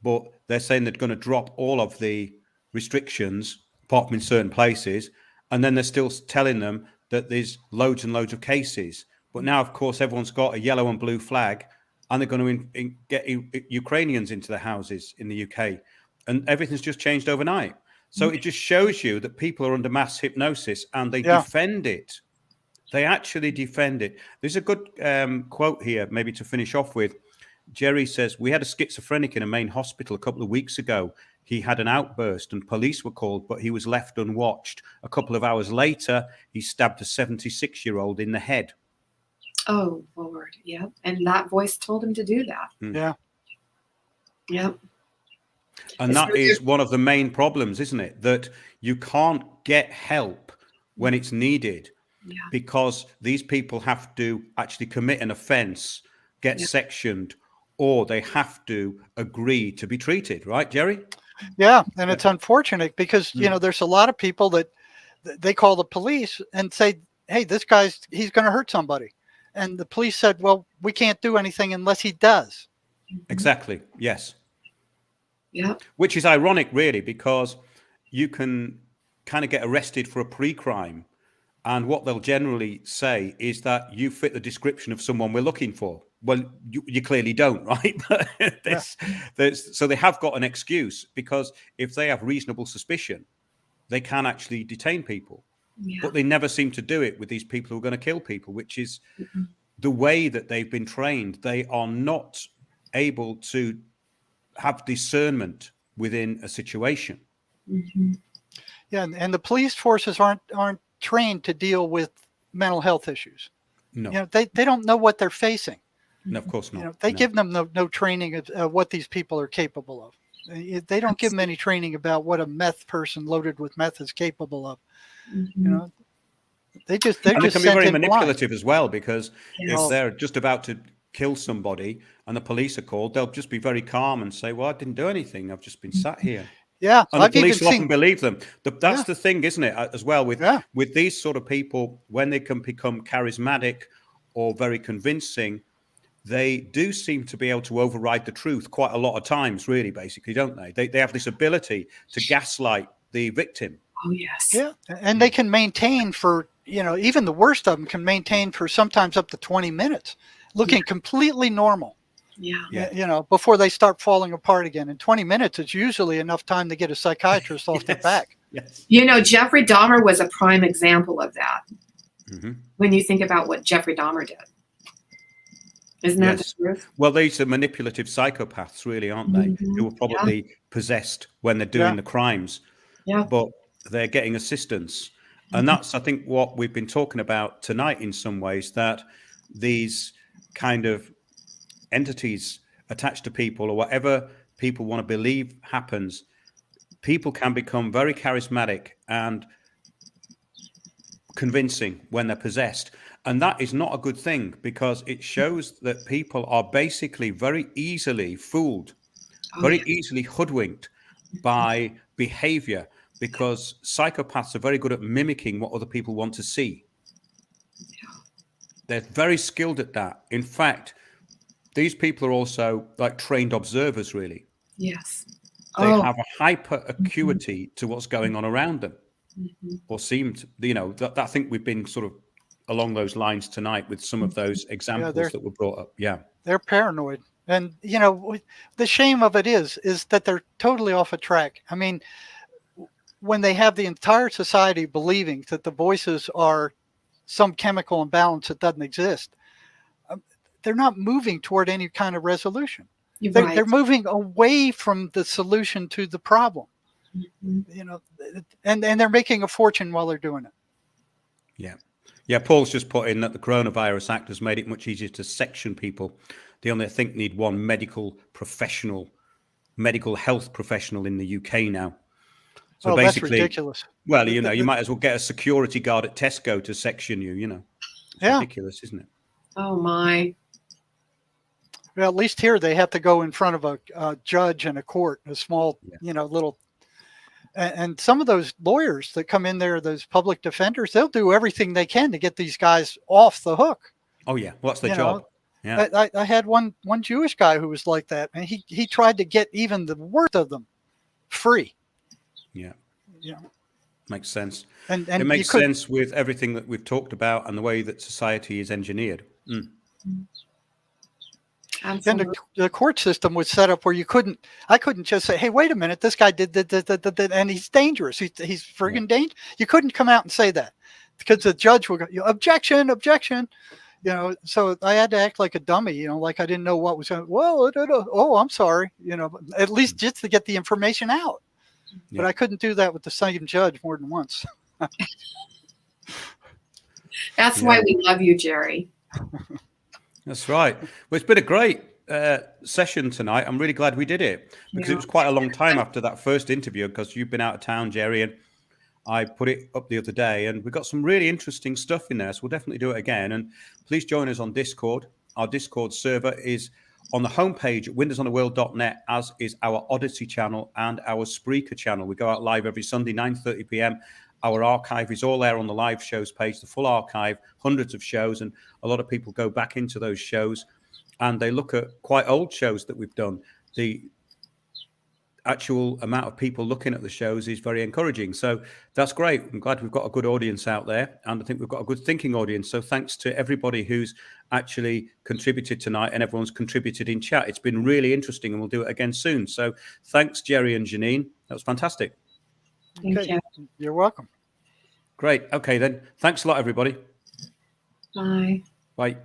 but they're saying they're going to drop all of the restrictions, apart from in certain places, and then they're still telling them that there's loads and loads of cases. But now, of course, everyone's got a yellow and blue flag, and they're going to get Ukrainians into their houses in the UK, and everything's just changed overnight. So it just shows you that people are under mass hypnosis, and they defend it. They actually defend it. There's a good quote here, maybe to finish off with. Jerry says, we had a schizophrenic in a main hospital a couple of weeks ago. He had an outburst and police were called, but he was left unwatched. A couple of hours later, he stabbed a 76-year-old in the head.
Oh, Lord. Yeah. And that voice told him to do that.
Yeah.
Yep.
And that is one of the main problems, isn't it? That you can't get help when it's needed because these people have to actually commit an offense, get sectioned, or they have to agree to be treated. Right, Jerry?
Yeah. And it's unfortunate because, you know, there's a lot of people that they call the police and say, hey, he's going to hurt somebody. And the police said, well, we can't do anything unless he does.
Exactly. Yes.
Yeah.
Which is ironic, really, because you can kind of get arrested for a pre-crime. And what they'll generally say is that you fit the description of someone we're looking for. well, you clearly don't, right? But so they have got an excuse, because if they have reasonable suspicion, they can actually detain people.
Yeah.
But they never seem to do it with these people who are going to kill people, which is the way that they've been trained. They are not able to have discernment within a situation.
Yeah, and the police forces aren't trained to deal with mental health issues.
No,
You know, they don't know what they're facing.
no, of course not.
You know, they give them no training of what these people are capable of. They don't give them any training about what a meth person loaded with meth is capable of. You know, they're
and
just
it can be
sent
very
in blind.
manipulative as well, because
Yes.
if they're just about to kill somebody and the police are called, they'll just be very calm and say, well, I didn't do anything. I've just been sat here.
Yeah,
And the
I've even
police will often
seen.
believe them. That's the thing, isn't it, as well, with these sort of people, when they can become charismatic or very convincing, they do seem to be able to override the truth quite a lot of times, really, basically, don't they? They have this ability to gaslight the victim.
Oh, yes.
Yeah, and they can maintain for, you know, even the worst of them can maintain for sometimes up to 20 minutes, looking completely normal.
Yeah.
You know, before they start falling apart again. And 20 minutes is usually enough time to get a psychiatrist off their back.
Yes.
You know, Jeffrey Dahmer was a prime example of that.
Mm-hmm.
When you think about what Jeffrey Dahmer did. Isn't that
Yes.
the truth?
Well, these are manipulative psychopaths, really, aren't they? Who are probably possessed when they're doing the crimes.
Yeah.
But they're getting assistance. And that's, I think, what we've been talking about tonight in some ways, that these kind of entities attached to people, or whatever people want to believe happens, people can become very charismatic and convincing when they're possessed. And that is not a good thing, because it shows that people are basically very easily fooled, very easily hoodwinked by behavior, because psychopaths are very good at mimicking what other people want to see. They're very skilled at that. In fact, these people are also like trained observers, really.
Yes.
They have a hyper acuity to what's going on around them, or seem to, you know, that I think we've been sort of along those lines tonight with some of those examples that were brought up. Yeah.
They're paranoid. And, you know, the shame of it is that they're totally off a track. I mean, when they have the entire society believing that the voices are some chemical imbalance that doesn't exist, they're not moving toward any kind of resolution. They're moving away from the solution to the problem. You know, and they're making a fortune while they're doing it.
Yeah. Yeah, Paul's just put in that the Coronavirus Act has made it much easier to section people. They only, I think, need one medical health professional in the UK now. So basically,
that's ridiculous.
Well, you know, you might as well get a security guard at Tesco to section you, you know. It's ridiculous, isn't it?
Oh, my.
Well, at least here they have to go in front of a judge and a court, a small, you know, little. And some of those lawyers that come in there, those public defenders, they'll do everything they can to get these guys off the hook.
Oh, yeah. What's their job? Yeah.
I had one Jewish guy who was like that, and he tried to get even the worst of them free.
Yeah.
Yeah.
Makes sense.
And
it makes sense with everything that we've talked about and the way that society is engineered.
And the court system was set up where I couldn't just say, hey, wait a minute, this guy did, and he's dangerous. He's friggin' dangerous. You couldn't come out and say that, because the judge would go, objection. You know, so I had to act like a dummy, you know, like I didn't know what was going on. Well, I'm sorry, you know, at least just to get the information out. But I couldn't do that with the same judge more than once.
That's why we love you, Jerry.
That's right. Well, it's been a great session tonight. I'm really glad we did it, because it was quite a long time after that first interview, because you've been out of town, Jerry, and I put it up the other day, and we got some really interesting stuff in there. So we'll definitely do it again. And please join us on Discord. Our Discord server is on the homepage at windowsontheworld.net, as is our Odyssey channel and our Spreaker channel. We go out live every Sunday, 9:30 p.m. Our archive is all there on the live shows page, the full archive, hundreds of shows. And a lot of people go back into those shows and they look at quite old shows that we've done. actual amount of people looking at the shows is very encouraging. So that's great. I'm glad we've got a good audience out there, and I think we've got a good thinking audience. So thanks to everybody who's actually contributed tonight, and everyone's contributed in chat. It's been really interesting, and we'll do it again soon. So thanks, Jerry and Jinean. That was fantastic.
Thank you.
You're welcome.
Great. Okay, then. Thanks a lot, everybody.
Bye.
Bye.